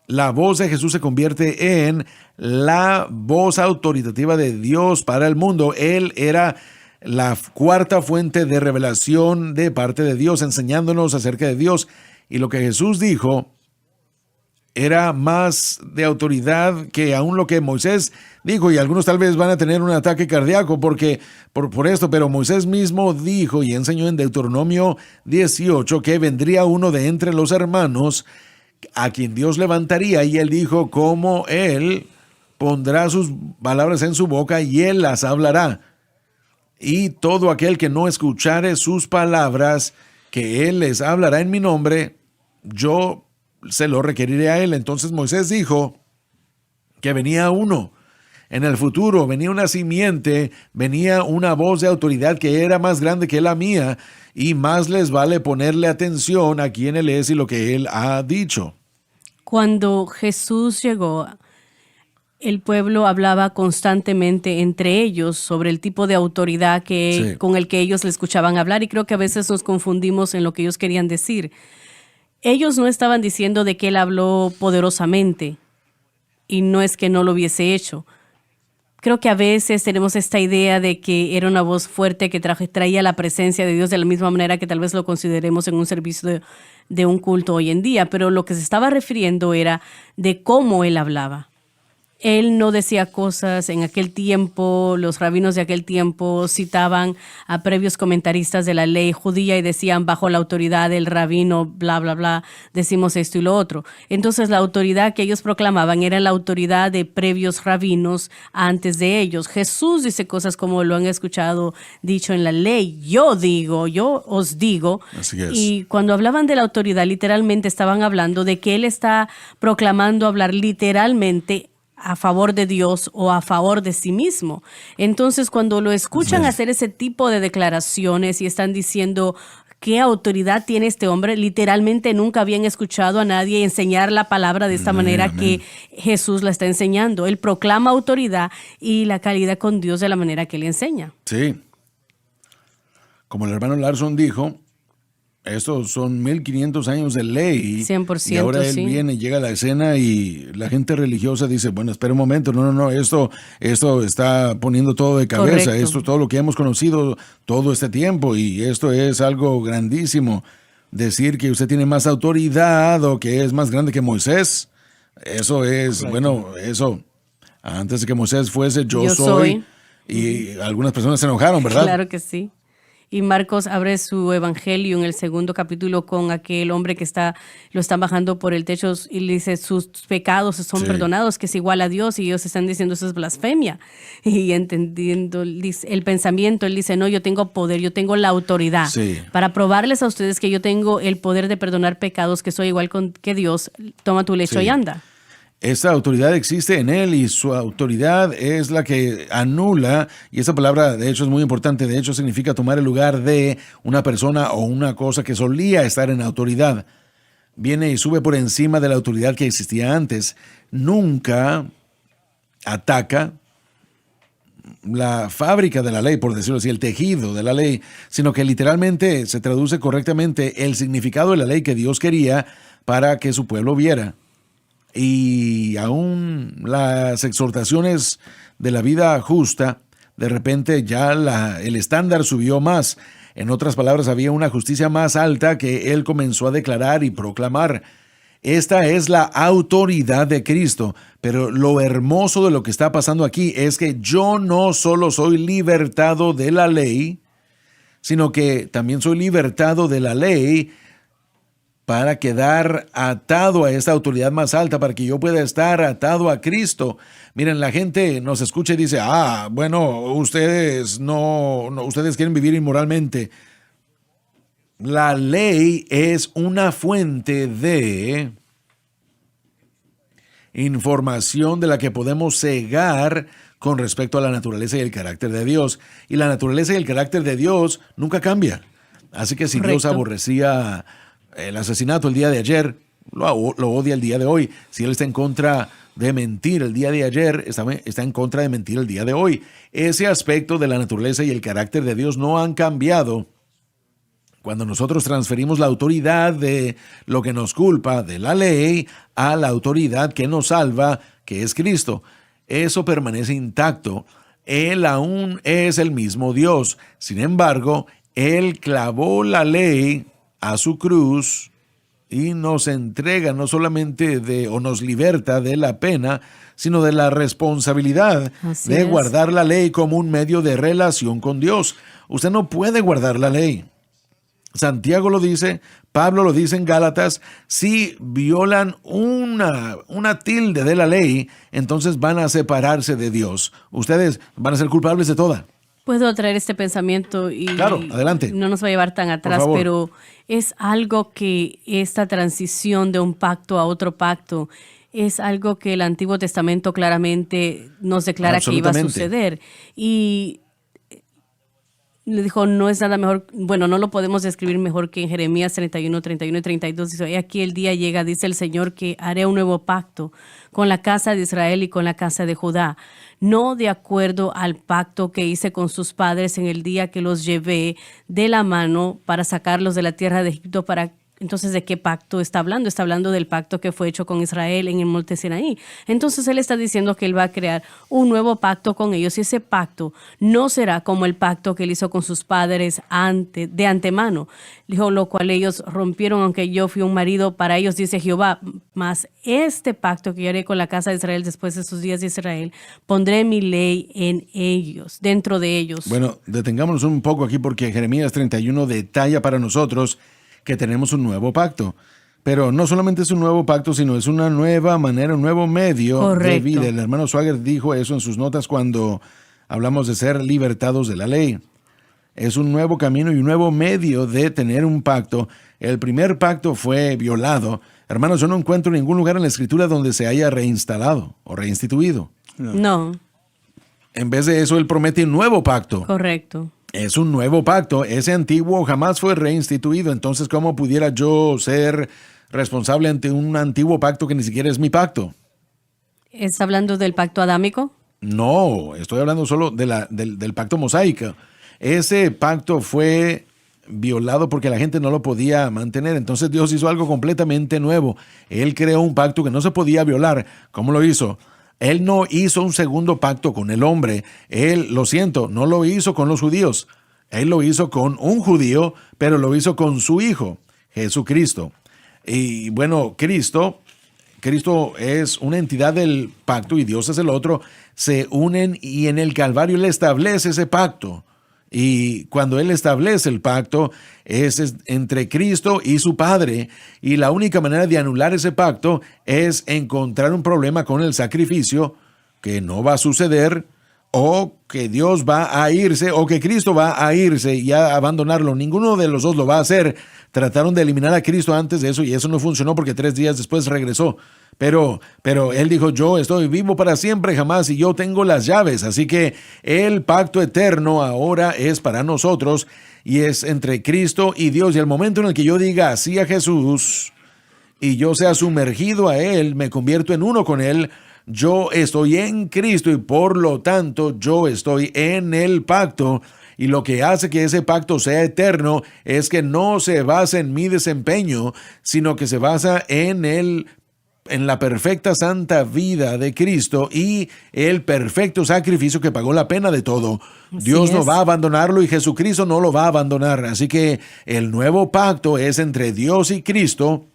La voz de Jesús se convierte en la voz autoritativa de Dios para el mundo. Él era la cuarta fuente de revelación de parte de Dios, enseñándonos acerca de Dios. Y lo que Jesús dijo era más de autoridad que aún lo que Moisés dijo. Y algunos tal vez van a tener un ataque cardíaco por esto, pero Moisés mismo dijo y enseñó en Deuteronomio 18 que vendría uno de entre los hermanos a quien Dios levantaría, y él dijo cómo él pondrá sus palabras en su boca y él las hablará. Y todo aquel que no escuchare sus palabras, que él les hablará en mi nombre, yo se lo requeriré a él. Entonces Moisés dijo que venía uno. En el futuro venía una simiente, venía una voz de autoridad que era más grande que la mía, y más les vale ponerle atención a quién él es y lo que él ha dicho.
Cuando Jesús llegó, el pueblo hablaba constantemente entre ellos sobre el tipo de autoridad con el que ellos le escuchaban hablar, y creo que a veces nos confundimos en lo que ellos querían decir. Ellos no estaban diciendo de que él habló poderosamente, y no es que no lo hubiese hecho. Creo que a veces tenemos esta idea de que era una voz fuerte que traía la presencia de Dios de la misma manera que tal vez lo consideremos en un servicio de un culto hoy en día, pero lo que se estaba refiriendo era de cómo él hablaba. Él no decía cosas en aquel tiempo. Los rabinos de aquel tiempo citaban a previos comentaristas de la ley judía y decían, bajo la autoridad del rabino, bla, bla, bla, decimos esto y lo otro. Entonces la autoridad que ellos proclamaban era la autoridad de previos rabinos antes de ellos. Jesús dice cosas como lo han escuchado dicho en la ley. Yo os digo.
Así es.
Y cuando hablaban de la autoridad, literalmente estaban hablando de que él está proclamando hablar literalmente a favor de Dios o a favor de sí mismo. Entonces, cuando lo escuchan hacer ese tipo de declaraciones y están diciendo qué autoridad tiene este hombre, literalmente nunca habían escuchado a nadie enseñar la palabra de esta manera que Jesús la está enseñando. Él proclama autoridad y la calidad con Dios de la manera que él enseña.
Sí. Como el hermano Larson dijo, estos son 1500 años de ley.
100%,
y ahora él
sí.
viene, llega a la escena y la gente religiosa dice, bueno, espera un momento, no, esto está poniendo todo de cabeza.
Correcto.
Esto es todo lo que hemos conocido todo este tiempo y esto es algo grandísimo. Decir que usted tiene más autoridad o que es más grande que Moisés, eso es, correcto. Bueno, eso, antes de que Moisés fuese, yo soy. Y algunas personas se enojaron, ¿verdad?
Claro que sí. Y Marcos abre su evangelio en el 2 capítulo con aquel hombre que lo están bajando por el techo y le dice sus pecados son perdonados, que es igual a Dios, y ellos están diciendo eso es blasfemia. Y entendiendo el pensamiento, él dice, no, yo tengo poder, yo tengo la autoridad para probarles a ustedes que yo tengo el poder de perdonar pecados, que soy igual que Dios. Toma tu lecho y anda.
Esa autoridad existe en él y su autoridad es la que anula, y esa palabra de hecho es muy importante, de hecho significa tomar el lugar de una persona o una cosa que solía estar en autoridad. Viene y sube por encima de la autoridad que existía antes. Nunca ataca la fábrica de la ley, por decirlo así, el tejido de la ley, sino que literalmente se traduce correctamente el significado de la ley que Dios quería para que su pueblo viera. Y aún las exhortaciones de la vida justa, de repente ya el estándar subió más. En otras palabras, había una justicia más alta que él comenzó a declarar y proclamar. Esta es la autoridad de Cristo. Pero lo hermoso de lo que está pasando aquí es que yo no solo soy libertado de la ley, sino que también soy libertado de la ley para quedar atado a esta autoridad más alta, para que yo pueda estar atado a Cristo. Miren, la gente nos escucha y dice, bueno, ustedes ustedes quieren vivir inmoralmente. La ley es una fuente de información de la que podemos cegar con respecto a la naturaleza y el carácter de Dios. Y la naturaleza y el carácter de Dios nunca cambia. Así que si
Correcto.
Dios aborrecía el asesinato el día de ayer, lo odia el día de hoy. Si Él está en contra de mentir el día de ayer, está en contra de mentir el día de hoy. Ese aspecto de la naturaleza y el carácter de Dios no han cambiado. Cuando nosotros transferimos la autoridad de lo que nos culpa de la ley a la autoridad que nos salva, que es Cristo, eso permanece intacto. Él aún es el mismo Dios. Sin embargo, Él clavó la ley a su cruz y nos entrega no solamente o nos liberta de la pena, sino de la responsabilidad
Así
de
es.
guardar la ley como un medio de relación con Dios. Usted no puede guardar la ley. Santiago lo dice, Pablo lo dice en Gálatas, si violan una tilde de la ley, entonces van a separarse de Dios. Ustedes van a ser culpables de toda.
Puedo traer este pensamiento y
Claro, adelante.
no nos va a llevar tan atrás,
favor.
pero es algo que esta transición de un pacto a otro pacto es algo que el Antiguo Testamento claramente nos declara que iba a
Absolutamente.
suceder. Y le dijo, no es nada mejor, bueno, no lo podemos describir mejor que en Jeremías 31, 31 y 32. Dice, "He aquí el día llega, dice el Señor, que haré un nuevo pacto con la casa de Israel y con la casa de Judá, no de acuerdo al pacto que hice con sus padres en el día que los llevé de la mano para sacarlos de la tierra de Egipto para Entonces, ¿de qué pacto está hablando? Está hablando del pacto que fue hecho con Israel en el monte Sinaí. Entonces, él está diciendo que él va a crear un nuevo pacto con ellos y ese pacto no será como el pacto que él hizo con sus padres de antemano. Dijo, lo cual ellos rompieron, aunque yo fui un marido para ellos, dice Jehová. Mas este pacto que yo haré con la casa de Israel después de sus días de Israel, pondré mi ley en ellos, dentro de ellos.
Bueno, detengámonos un poco aquí porque Jeremías 31 detalla para nosotros que tenemos un nuevo pacto. Pero no solamente es un nuevo pacto, sino es una nueva manera, un nuevo medio
Correcto.
de vida. El hermano Swagger dijo eso en sus notas cuando hablamos de ser libertados de la ley. Es un nuevo camino y un nuevo medio de tener un pacto. El primer pacto fue violado. Hermanos, yo no encuentro ningún lugar en la Escritura donde se haya reinstalado o reinstituido.
No,
En vez de eso, él promete un nuevo pacto.
correcto.
Es un nuevo pacto. Ese antiguo jamás fue reinstituido. Entonces, ¿cómo pudiera yo ser responsable ante un antiguo pacto que ni siquiera es mi pacto?
¿Está hablando del pacto adámico?
No, estoy hablando solo del pacto mosaico. Ese pacto fue violado porque la gente no lo podía mantener. Entonces Dios hizo algo completamente nuevo. Él creó un pacto que no se podía violar. ¿Cómo lo hizo? Él no hizo un segundo pacto con el hombre. Él, lo siento, no lo hizo con los judíos. Él lo hizo con un judío, pero lo hizo con su Hijo, Jesucristo. Y bueno, Cristo es una entidad del pacto y Dios es el otro. Se unen y en el Calvario Él establece ese pacto. Y cuando Él establece el pacto es entre Cristo y su Padre. Y la única manera de anular ese pacto es encontrar un problema con el sacrificio que no va a suceder, o que Dios va a irse, o que Cristo va a irse y a abandonarlo. Ninguno de los dos lo va a hacer. Trataron de eliminar a Cristo antes de eso y eso no funcionó porque 3 días después regresó. Pero Él dijo, yo estoy vivo para siempre jamás y yo tengo las llaves. Así que el pacto eterno ahora es para nosotros y es entre Cristo y Dios. Y el momento en el que yo diga así a Jesús y yo sea sumergido a Él, me convierto en uno con Él, yo estoy en Cristo y por lo tanto yo estoy en el pacto. Y lo que hace que ese pacto sea eterno es que no se basa en mi desempeño, sino que se basa en la perfecta santa vida de Cristo y el perfecto sacrificio que pagó la pena de todo.
Así
Dios no
es.
va a abandonarlo y Jesucristo no lo va a abandonar. Así que el nuevo pacto es entre Dios y Cristo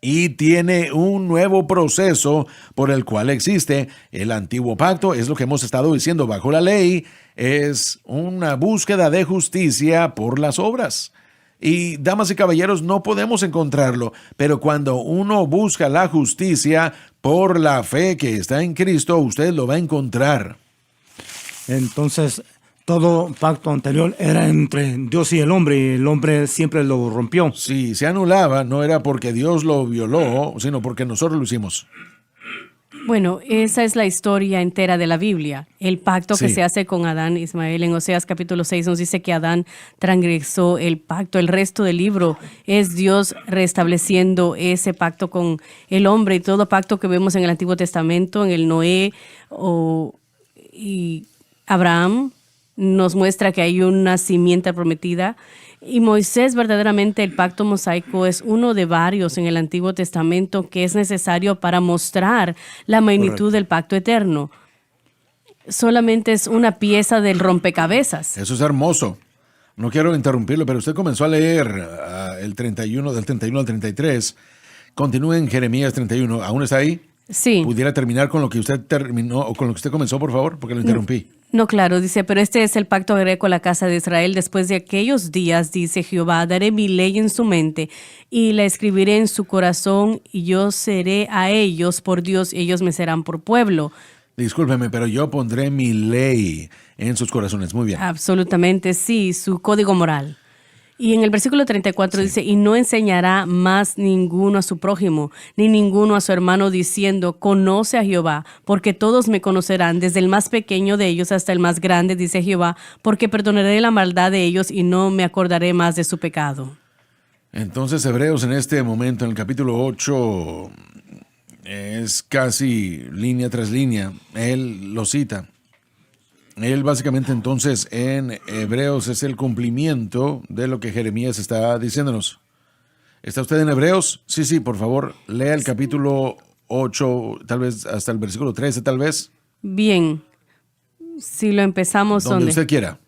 y tiene un nuevo proceso por el cual existe. El antiguo pacto es lo que hemos estado diciendo bajo la ley, es una búsqueda de justicia por las obras. Y damas y caballeros, no podemos encontrarlo, pero cuando uno busca la justicia por la fe que está en Cristo, usted lo va a encontrar.
Entonces, todo pacto anterior era entre Dios y el hombre siempre lo rompió.
Si se anulaba, no era porque Dios lo violó, sino porque nosotros lo hicimos.
Bueno, esa es la historia entera de la Biblia. El pacto que
Sí.
se hace con Adán, Ismael, en Oseas capítulo 6 nos dice que Adán transgresó el pacto. El resto del libro es Dios restableciendo ese pacto con el hombre, y todo pacto que vemos en el Antiguo Testamento, en el Noé y Abraham, nos muestra que hay una simiente prometida. Y Moisés, verdaderamente el pacto mosaico es uno de varios en el Antiguo Testamento que es necesario para mostrar la magnitud
Correcto.
del pacto eterno. Solamente es una pieza del rompecabezas.
Eso es hermoso. No quiero interrumpirlo, pero usted comenzó a leer el 31, del 31 al 33. Continúe en Jeremías 31. ¿Aún está ahí?
Sí.
¿Pudiera terminar con lo que usted terminó o con lo que usted comenzó, por favor? Porque lo interrumpí.
No, claro, dice, pero este es el pacto que haré con la casa de Israel después de aquellos días, dice Jehová, daré mi ley en su mente y la escribiré en su corazón y yo seré a ellos por Dios y ellos me serán por pueblo.
Discúlpeme, pero yo pondré mi ley en sus corazones. Muy bien.
Absolutamente, sí, su código moral. Y en el versículo 34 dice, y no enseñará más ninguno a su prójimo, ni ninguno a su hermano, diciendo, conoce a Jehová, porque todos me conocerán, desde el más pequeño de ellos hasta el más grande, dice Jehová, porque perdonaré la maldad de ellos y no me acordaré más de su pecado.
Entonces, Hebreos en este momento, en el capítulo 8, es casi línea tras línea. Él lo cita. Él básicamente entonces en Hebreos es el cumplimiento de lo que Jeremías está diciéndonos. ¿Está usted en Hebreos? Sí, por favor, lea el capítulo 8, tal vez hasta el versículo 13, tal vez.
Bien, si lo empezamos,
Donde
¿dónde?
usted quiera.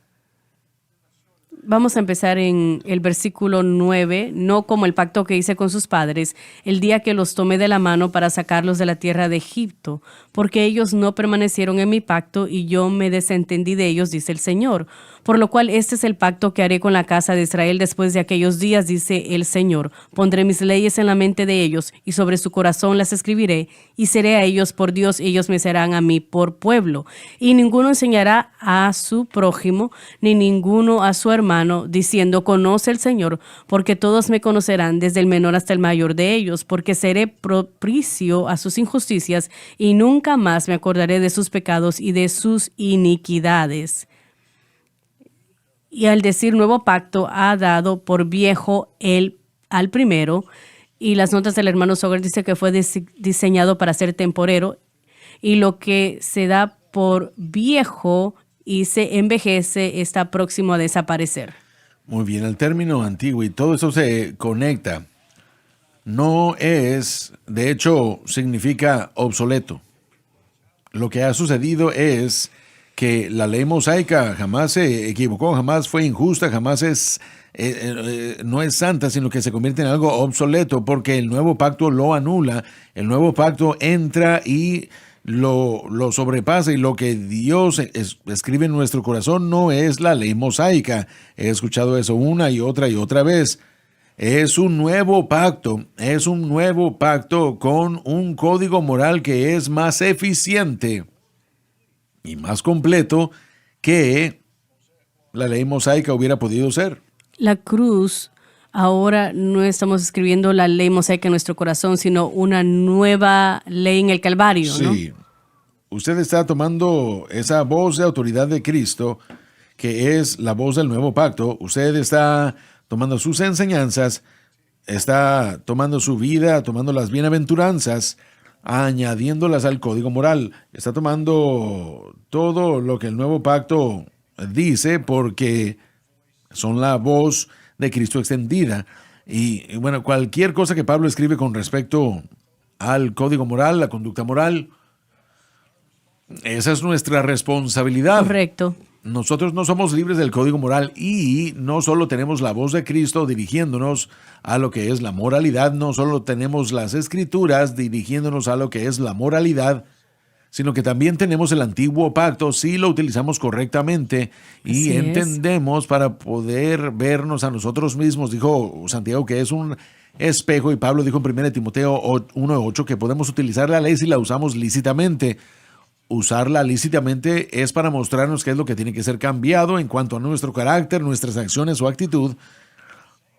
Vamos a empezar en el versículo 9, no como el pacto que hice con sus padres, el día que los tomé de la mano para sacarlos de la tierra de Egipto, porque ellos no permanecieron en mi pacto y yo me desentendí de ellos, dice el Señor. Por lo cual este es el pacto que haré con la casa de Israel después de aquellos días, dice el Señor. Pondré mis leyes en la mente de ellos y sobre su corazón las escribiré y seré a ellos por Dios y ellos me serán a mí por pueblo. Y ninguno enseñará a su prójimo ni ninguno a su hermano diciendo conoce el Señor, porque todos me conocerán desde el menor hasta el mayor de ellos, porque seré propicio a sus injusticias y nunca más me acordaré de sus pecados y de sus iniquidades. Y al decir nuevo pacto, ha dado por viejo al primero. Y las notas del hermano Soger dice que fue diseñado para ser temporero. Y lo que se da por viejo y se envejece está próximo a desaparecer.
Muy bien, el término antiguo y todo eso se conecta. No es, de hecho, significa obsoleto. Lo que ha sucedido es que la ley mosaica jamás se equivocó, jamás fue injusta, jamás no es santa, sino que se convierte en algo obsoleto porque el nuevo pacto lo anula, el nuevo pacto entra y lo sobrepasa, y lo que Dios escribe en nuestro corazón no es la ley mosaica. He escuchado eso una y otra vez. Es un nuevo pacto con un código moral que es más eficiente y más completo que la ley mosaica hubiera podido ser.
La cruz, ahora no estamos escribiendo la ley mosaica en nuestro corazón, sino una nueva ley en el Calvario, ¿no?
Sí, usted está tomando esa voz de autoridad de Cristo, que es la voz del nuevo pacto. Usted está tomando sus enseñanzas, está tomando su vida, tomando las bienaventuranzas, añadiéndolas al código moral. Está tomando todo lo que el nuevo pacto dice porque son la voz de Cristo extendida. Y bueno, cualquier cosa que Pablo escribe con respecto al código moral, la conducta moral, esa es nuestra responsabilidad.
Correcto.
Nosotros no somos libres del código moral y no solo tenemos la voz de Cristo dirigiéndonos a lo que es la moralidad, no solo tenemos las escrituras dirigiéndonos a lo que es la moralidad, sino que también tenemos el antiguo pacto si lo utilizamos correctamente y
Así es.
entendemos para poder vernos a nosotros mismos. Dijo Santiago que es un espejo, y Pablo dijo en 1 Timoteo 1:8 que podemos utilizar la ley si la usamos lícitamente. Usarla lícitamente es para mostrarnos qué es lo que tiene que ser cambiado en cuanto a nuestro carácter, nuestras acciones o actitud.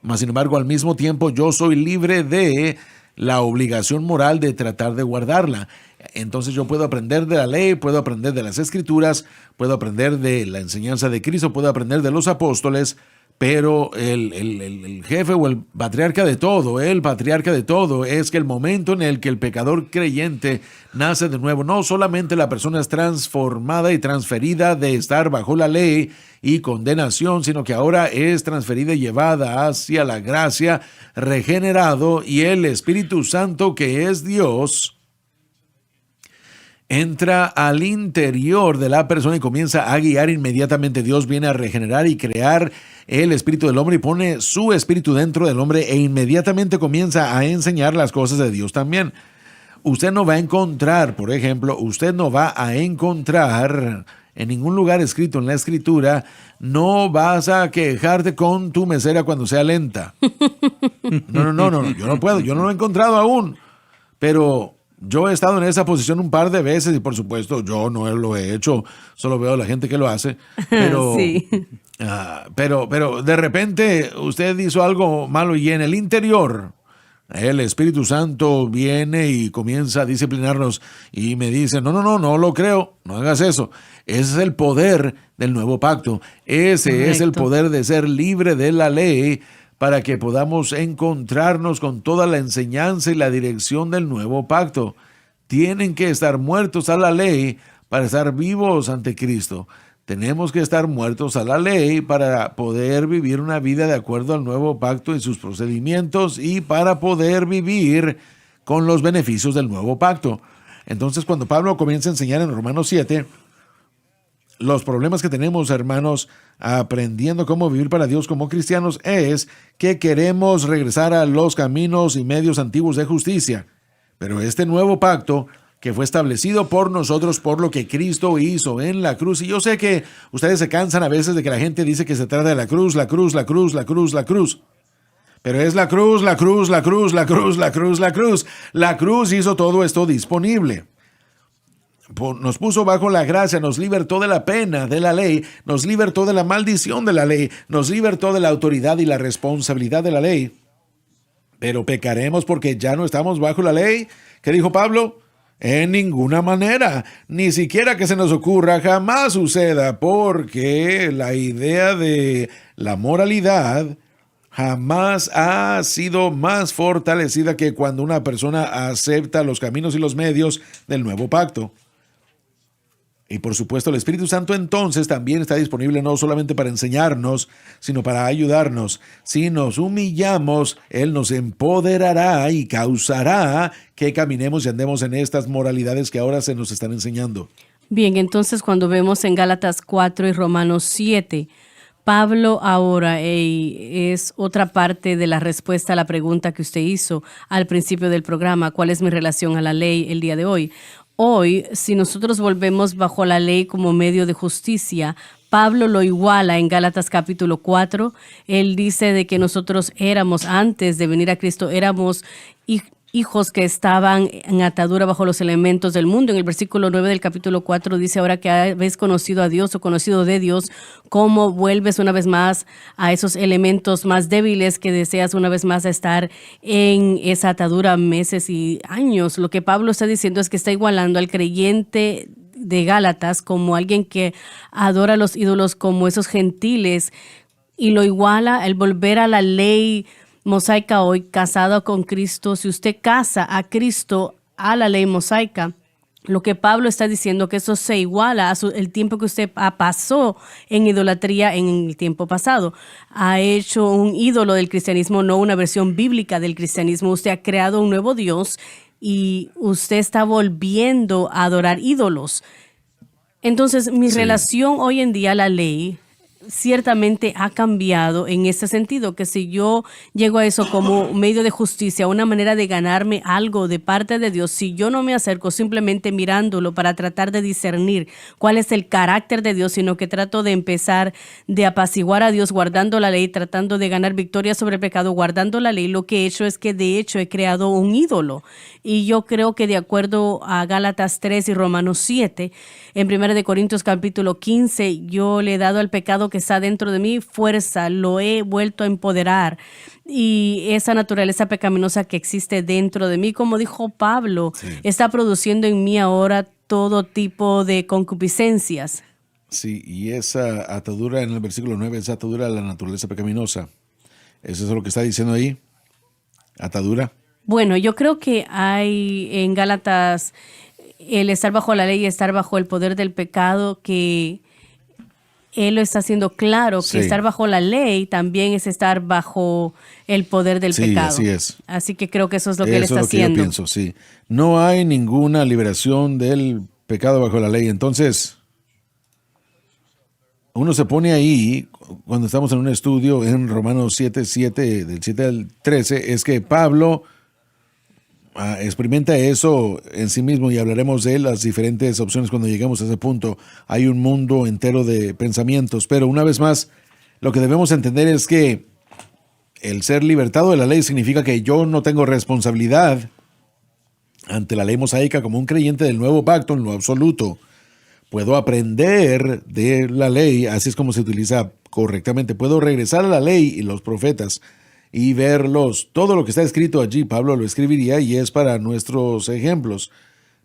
Mas, sin embargo, al mismo tiempo yo soy libre de la obligación moral de tratar de guardarla. Entonces yo puedo aprender de la ley, puedo aprender de las Escrituras, puedo aprender de la enseñanza de Cristo, puedo aprender de los apóstoles, pero el jefe o el patriarca de todo, es que el momento en el que el pecador creyente nace de nuevo, no solamente la persona es transformada y transferida de estar bajo la ley y condenación, sino que ahora es transferida y llevada hacia la gracia, regenerado, y el Espíritu Santo, que es Dios, entra al interior de la persona y comienza a guiar inmediatamente. Dios viene a regenerar y crear el espíritu del hombre y pone su espíritu dentro del hombre e inmediatamente comienza a enseñar las cosas de Dios también. Usted no va a encontrar, por ejemplo, en ningún lugar escrito en la Escritura, no vas a quejarte con tu mesera cuando sea lenta. No, yo no lo he encontrado aún, pero yo he estado en esa posición un par de veces y por supuesto yo no lo he hecho, solo veo a la gente que lo hace, pero,
Sí.
pero de repente usted hizo algo malo y en el interior el Espíritu Santo viene y comienza a disciplinarnos y me dice, no lo creo, no hagas eso. Ese es el poder del nuevo pacto, ese es el
Correcto.
poder de ser libre de la ley, para que podamos encontrarnos con toda la enseñanza y la dirección del nuevo pacto. Tienen que estar muertos a la ley para estar vivos ante Cristo. Tenemos que estar muertos a la ley para poder vivir una vida de acuerdo al nuevo pacto y sus procedimientos y para poder vivir con los beneficios del nuevo pacto. Entonces, cuando Pablo comienza a enseñar en Romanos 7, los problemas que tenemos, hermanos, aprendiendo cómo vivir para Dios como cristianos, es que queremos regresar a los caminos y medios antiguos de justicia. Pero este nuevo pacto, que fue establecido por nosotros por lo que Cristo hizo en la cruz, y yo sé que ustedes se cansan a veces de que la gente dice que se trata de la cruz, pero es la cruz. La cruz hizo todo esto disponible. Nos puso bajo la gracia, nos libertó de la pena de la ley, nos libertó de la maldición de la ley, nos libertó de la autoridad y la responsabilidad de la ley. Pero pecaremos porque ya no estamos bajo la ley. ¿Qué dijo Pablo? En ninguna manera, ni siquiera que se nos ocurra, jamás suceda, porque la idea de la moralidad jamás ha sido más fortalecida que cuando una persona acepta los caminos y los medios del nuevo pacto. Y por supuesto el Espíritu Santo entonces también está disponible no solamente para enseñarnos, sino para ayudarnos. Si nos humillamos, Él nos empoderará y causará que caminemos y andemos en estas moralidades que ahora se nos están enseñando.
Bien, entonces cuando vemos en Gálatas 4 y Romanos 7, Pablo ahora es otra parte de la respuesta a la pregunta que usted hizo al principio del programa, ¿cuál es mi relación a la ley el día de hoy? Hoy, si nosotros volvemos bajo la ley como medio de justicia, Pablo lo iguala en Gálatas capítulo 4. Él dice de que nosotros éramos, antes de venir a Cristo, éramos hijos que estaban en atadura bajo los elementos del mundo. En el versículo 9 del capítulo 4 dice, ahora que habéis conocido a Dios o conocido de Dios, ¿cómo vuelves una vez más a esos elementos más débiles que deseas una vez más estar en esa atadura meses y años? Lo que Pablo está diciendo es que está igualando al creyente de Gálatas como alguien que adora a los ídolos como esos gentiles y lo iguala el volver a la ley mosaica hoy, casado con Cristo. Si usted casa a Cristo a la ley mosaica, lo que Pablo está diciendo que eso se iguala a el tiempo que usted pasó en idolatría en el tiempo pasado. Ha hecho un ídolo del cristianismo, no una versión bíblica del cristianismo. Usted ha creado un nuevo Dios y usted está volviendo a adorar ídolos. Entonces, mi relación hoy en día a la ley ciertamente ha cambiado en ese sentido, que si yo llego a eso como medio de justicia, una manera de ganarme algo de parte de Dios, si yo no me acerco simplemente mirándolo para tratar de discernir cuál es el carácter de Dios, sino que trato de empezar de apaciguar a Dios guardando la ley, tratando de ganar victoria sobre el pecado, guardando la ley, lo que he hecho es que de hecho he creado un ídolo. Y yo creo que de acuerdo a Gálatas 3 y Romanos 7, en 1 Corintios capítulo 15, yo le he dado al pecado que está dentro de mí fuerza, lo he vuelto a empoderar. Y esa naturaleza pecaminosa que existe dentro de mí, como dijo Pablo, está produciendo en mí ahora todo tipo de concupiscencias.
Sí, y esa atadura en el versículo 9, esa atadura a la naturaleza pecaminosa, ¿eso es lo que está diciendo ahí? ¿Atadura?
Bueno, yo creo que hay en Gálatas el estar bajo la ley y estar bajo el poder del pecado, que él lo está haciendo claro, que estar bajo la ley también es estar bajo el poder del pecado.
Sí, así es.
Así que creo que eso es lo que él está haciendo.
Yo pienso, sí. No hay ninguna liberación del pecado bajo la ley. Entonces, uno se pone ahí, cuando estamos en un estudio en Romanos 7, del 7 al 13, es que Pablo experimenta eso en sí mismo, y hablaremos de las diferentes opciones cuando lleguemos a ese punto. Hay un mundo entero de pensamientos, pero una vez más, lo que debemos entender es que el ser libertado de la ley significa que yo no tengo responsabilidad ante la ley mosaica como un creyente del nuevo pacto en lo absoluto. Puedo aprender de la ley, así es como se utiliza correctamente. Puedo regresar a la ley y los profetas y verlos. Todo lo que está escrito allí, Pablo lo escribiría y es para nuestros ejemplos.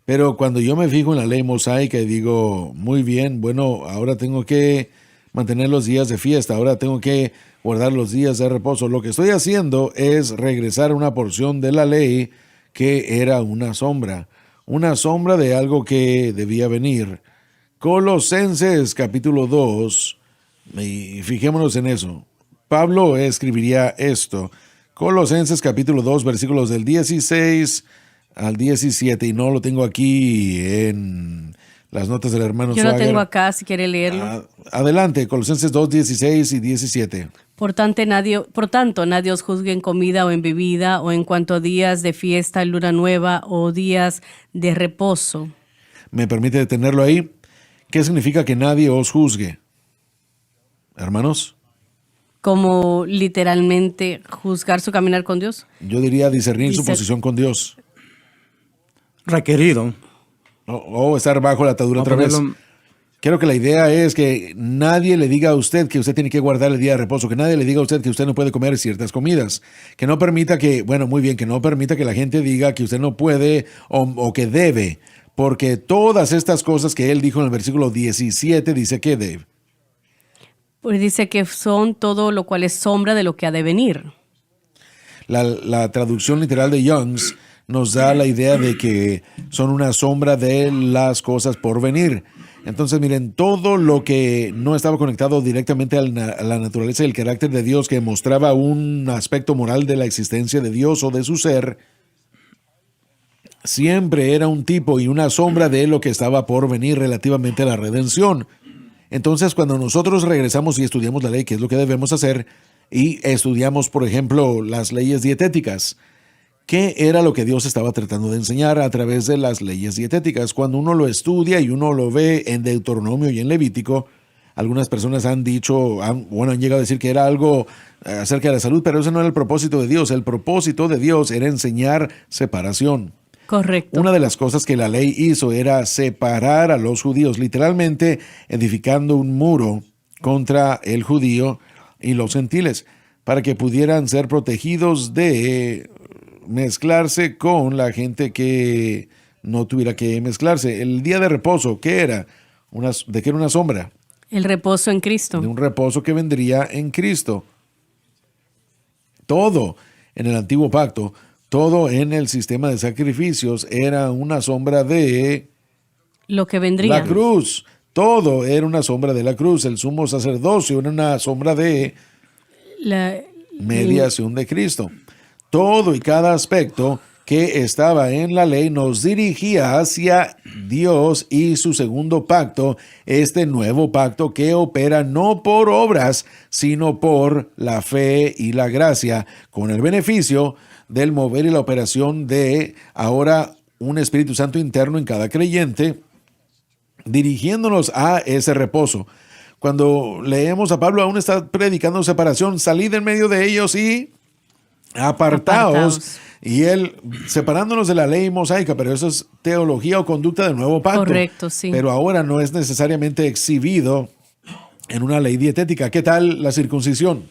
Pero cuando yo me fijo en la ley mosaica y digo, muy bien, bueno, ahora tengo que mantener los días de fiesta, ahora tengo que guardar los días de reposo, lo que estoy haciendo es regresar a una porción de la ley que era una sombra de algo que debía venir. Colosenses capítulo 2, y fijémonos en eso. Pablo escribiría esto, Colosenses capítulo 2, versículos del 16 al 17, y no lo tengo aquí en las notas del hermano
Yo lo tengo acá, si quiere leerlo.
Adelante, Colosenses 2, 16 y 17.
Por tanto, nadie os juzgue en comida o en bebida, o en cuanto a días de fiesta, luna nueva o días de reposo.
¿Me permite detenerlo ahí? ¿Qué significa que nadie os juzgue? Hermanos.
Como literalmente juzgar su caminar con Dios.
Yo diría discernir su posición con Dios.
Requerido.
O estar bajo la atadura otra vez. Creo que la idea es que nadie le diga a usted que usted tiene que guardar el día de reposo, que nadie le diga a usted que usted no puede comer ciertas comidas, que no permita que, bueno, muy bien, que no permita que la gente diga que usted no puede o que debe, porque todas estas cosas que él dijo en el versículo 17, dice que debe.
Pues dice que son todo lo cual es sombra de lo que ha de venir.
La traducción literal de Young's nos da la idea de que son una sombra de las cosas por venir. Entonces, miren, todo lo que no estaba conectado directamente a la naturaleza y el carácter de Dios, que mostraba un aspecto moral de la existencia de Dios o de su ser, siempre era un tipo y una sombra de lo que estaba por venir relativamente a la redención. Entonces, cuando nosotros regresamos y estudiamos la ley, que es lo que debemos hacer, y estudiamos, por ejemplo, las leyes dietéticas, ¿qué era lo que Dios estaba tratando de enseñar a través de las leyes dietéticas? Cuando uno lo estudia y uno lo ve en Deuteronomio y en Levítico, algunas personas han dicho, han llegado a decir que era algo acerca de la salud, pero ese no era el propósito de Dios. El propósito de Dios era enseñar separación.
Correcto.
Una de las cosas que la ley hizo era separar a los judíos, literalmente edificando un muro contra el judío y los gentiles, para que pudieran ser protegidos de mezclarse con la gente que no tuviera que mezclarse. El día de reposo, ¿qué era? ¿De qué era una sombra?
El reposo en Cristo.
De un reposo que vendría en Cristo. Todo en el antiguo pacto, todo en el sistema de sacrificios era una sombra de
lo que vendría.
La cruz. Todo era una sombra de la cruz. El sumo sacerdocio era una sombra de la mediación de Cristo. Todo y cada aspecto que estaba en la ley nos dirigía hacia Dios y su segundo pacto, este nuevo pacto que opera no por obras, sino por la fe y la gracia, con el beneficio del mover y la operación de ahora un Espíritu Santo interno en cada creyente, dirigiéndonos a ese reposo. Cuando leemos a Pablo, aún está predicando separación, salid en medio de ellos y apartaos. Y él separándonos de la ley mosaica, pero eso es teología o conducta del nuevo pacto.
Correcto, sí.
Pero ahora no es necesariamente exhibido en una ley dietética. ¿Qué tal la circuncisión?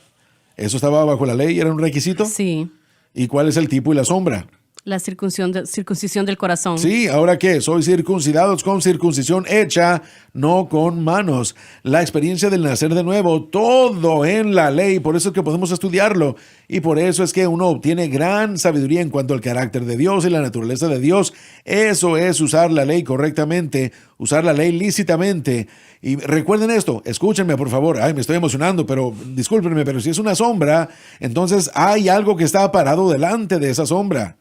¿Eso estaba bajo la ley? ¿Era un requisito?
Sí.
¿Y cuál es el tipo y la sombra?
La circuncisión del corazón.
Sí, ¿ahora qué? Soy circuncidados con circuncisión hecha, no con manos. La experiencia del nacer de nuevo, todo en la ley, por eso es que podemos estudiarlo. Y por eso es que uno obtiene gran sabiduría en cuanto al carácter de Dios y la naturaleza de Dios. Eso es usar la ley correctamente, usar la ley lícitamente. Y recuerden esto, escúchenme por favor. Ay, me estoy emocionando, pero discúlpenme, pero si es una sombra, entonces hay algo que está parado delante de esa sombra.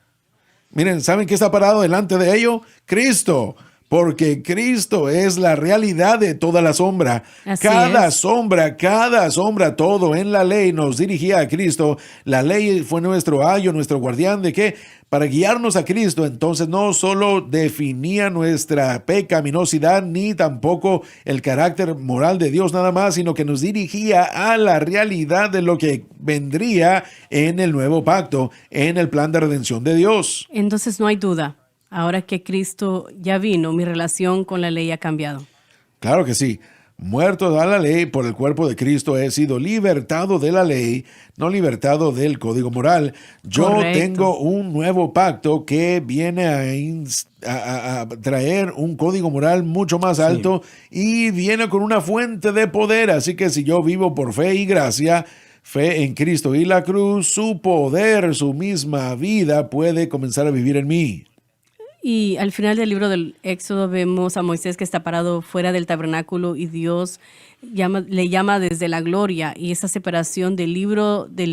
Miren, ¿saben qué está parado delante de ello? Cristo, porque Cristo es la realidad de toda la sombra. Cada sombra, todo en la ley nos dirigía a Cristo. La ley fue nuestro ayo, nuestro guardián, ¿de qué? Para guiarnos a Cristo. Entonces no solo definía nuestra pecaminosidad, ni tampoco el carácter moral de Dios nada más, sino que nos dirigía a la realidad de lo que vendría en el nuevo pacto, en el plan de redención de Dios.
Entonces no hay duda. Ahora que Cristo ya vino, mi relación con la ley ha cambiado.
Claro que sí. Muerto a la ley por el cuerpo de Cristo, he sido libertado de la ley, no libertado del código moral. Yo
Correcto.
tengo un nuevo pacto que viene a traer un código moral mucho más alto y viene con una fuente de poder. Así que si yo vivo por fe y gracia, fe en Cristo y la cruz, su poder, su misma vida puede comenzar a vivir en mí.
Y al final del libro del Éxodo vemos a Moisés que está parado fuera del tabernáculo y Dios le llama desde la gloria, y esa separación del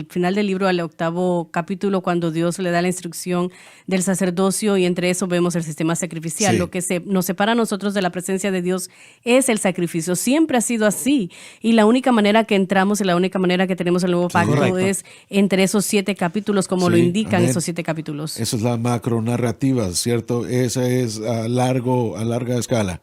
final del libro al 8º capítulo, cuando Dios le da la instrucción del sacerdocio, y entre eso vemos el sistema sacrificial.
Sí.
Lo que nos separa a nosotros de la presencia de Dios es el sacrificio. Siempre ha sido así, y la única manera que entramos y la única manera que tenemos el nuevo pacto
Correcto.
es entre esos 7 capítulos, como
Sí,
lo indican
amén.
esos 7 capítulos.
Esa es la macronarrativa, ¿cierto? Esa es a larga escala.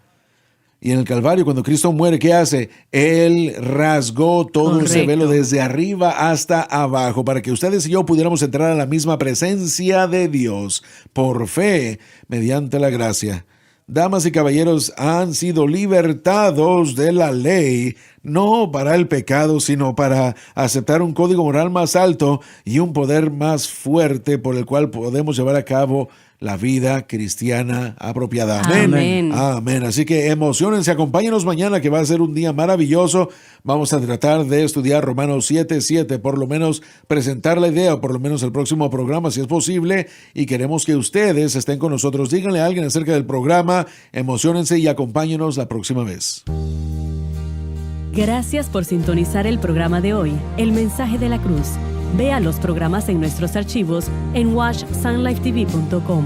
Y en el Calvario, cuando Cristo muere, ¿qué hace? Él rasgó todo ese
Correcto.
velo desde arriba hasta abajo para que ustedes y yo pudiéramos entrar a la misma presencia de Dios por fe, mediante la gracia. Damas y caballeros, han sido libertados de la ley, no para el pecado, sino para aceptar un código moral más alto y un poder más fuerte por el cual podemos llevar a cabo la vida cristiana apropiada. Amén.
Amén.
Amén. Así que emociónense, acompáñenos mañana, que va a ser un día maravilloso. Vamos a tratar de estudiar Romanos 7:7, por lo menos presentar la idea, o por lo menos el próximo programa, si es posible, y queremos que ustedes estén con nosotros. Díganle a alguien acerca del programa, emociónense y acompáñenos la próxima vez.
Gracias por sintonizar el programa de hoy, El Mensaje de la Cruz. Vea los programas en nuestros archivos en watchsunlifetv.com.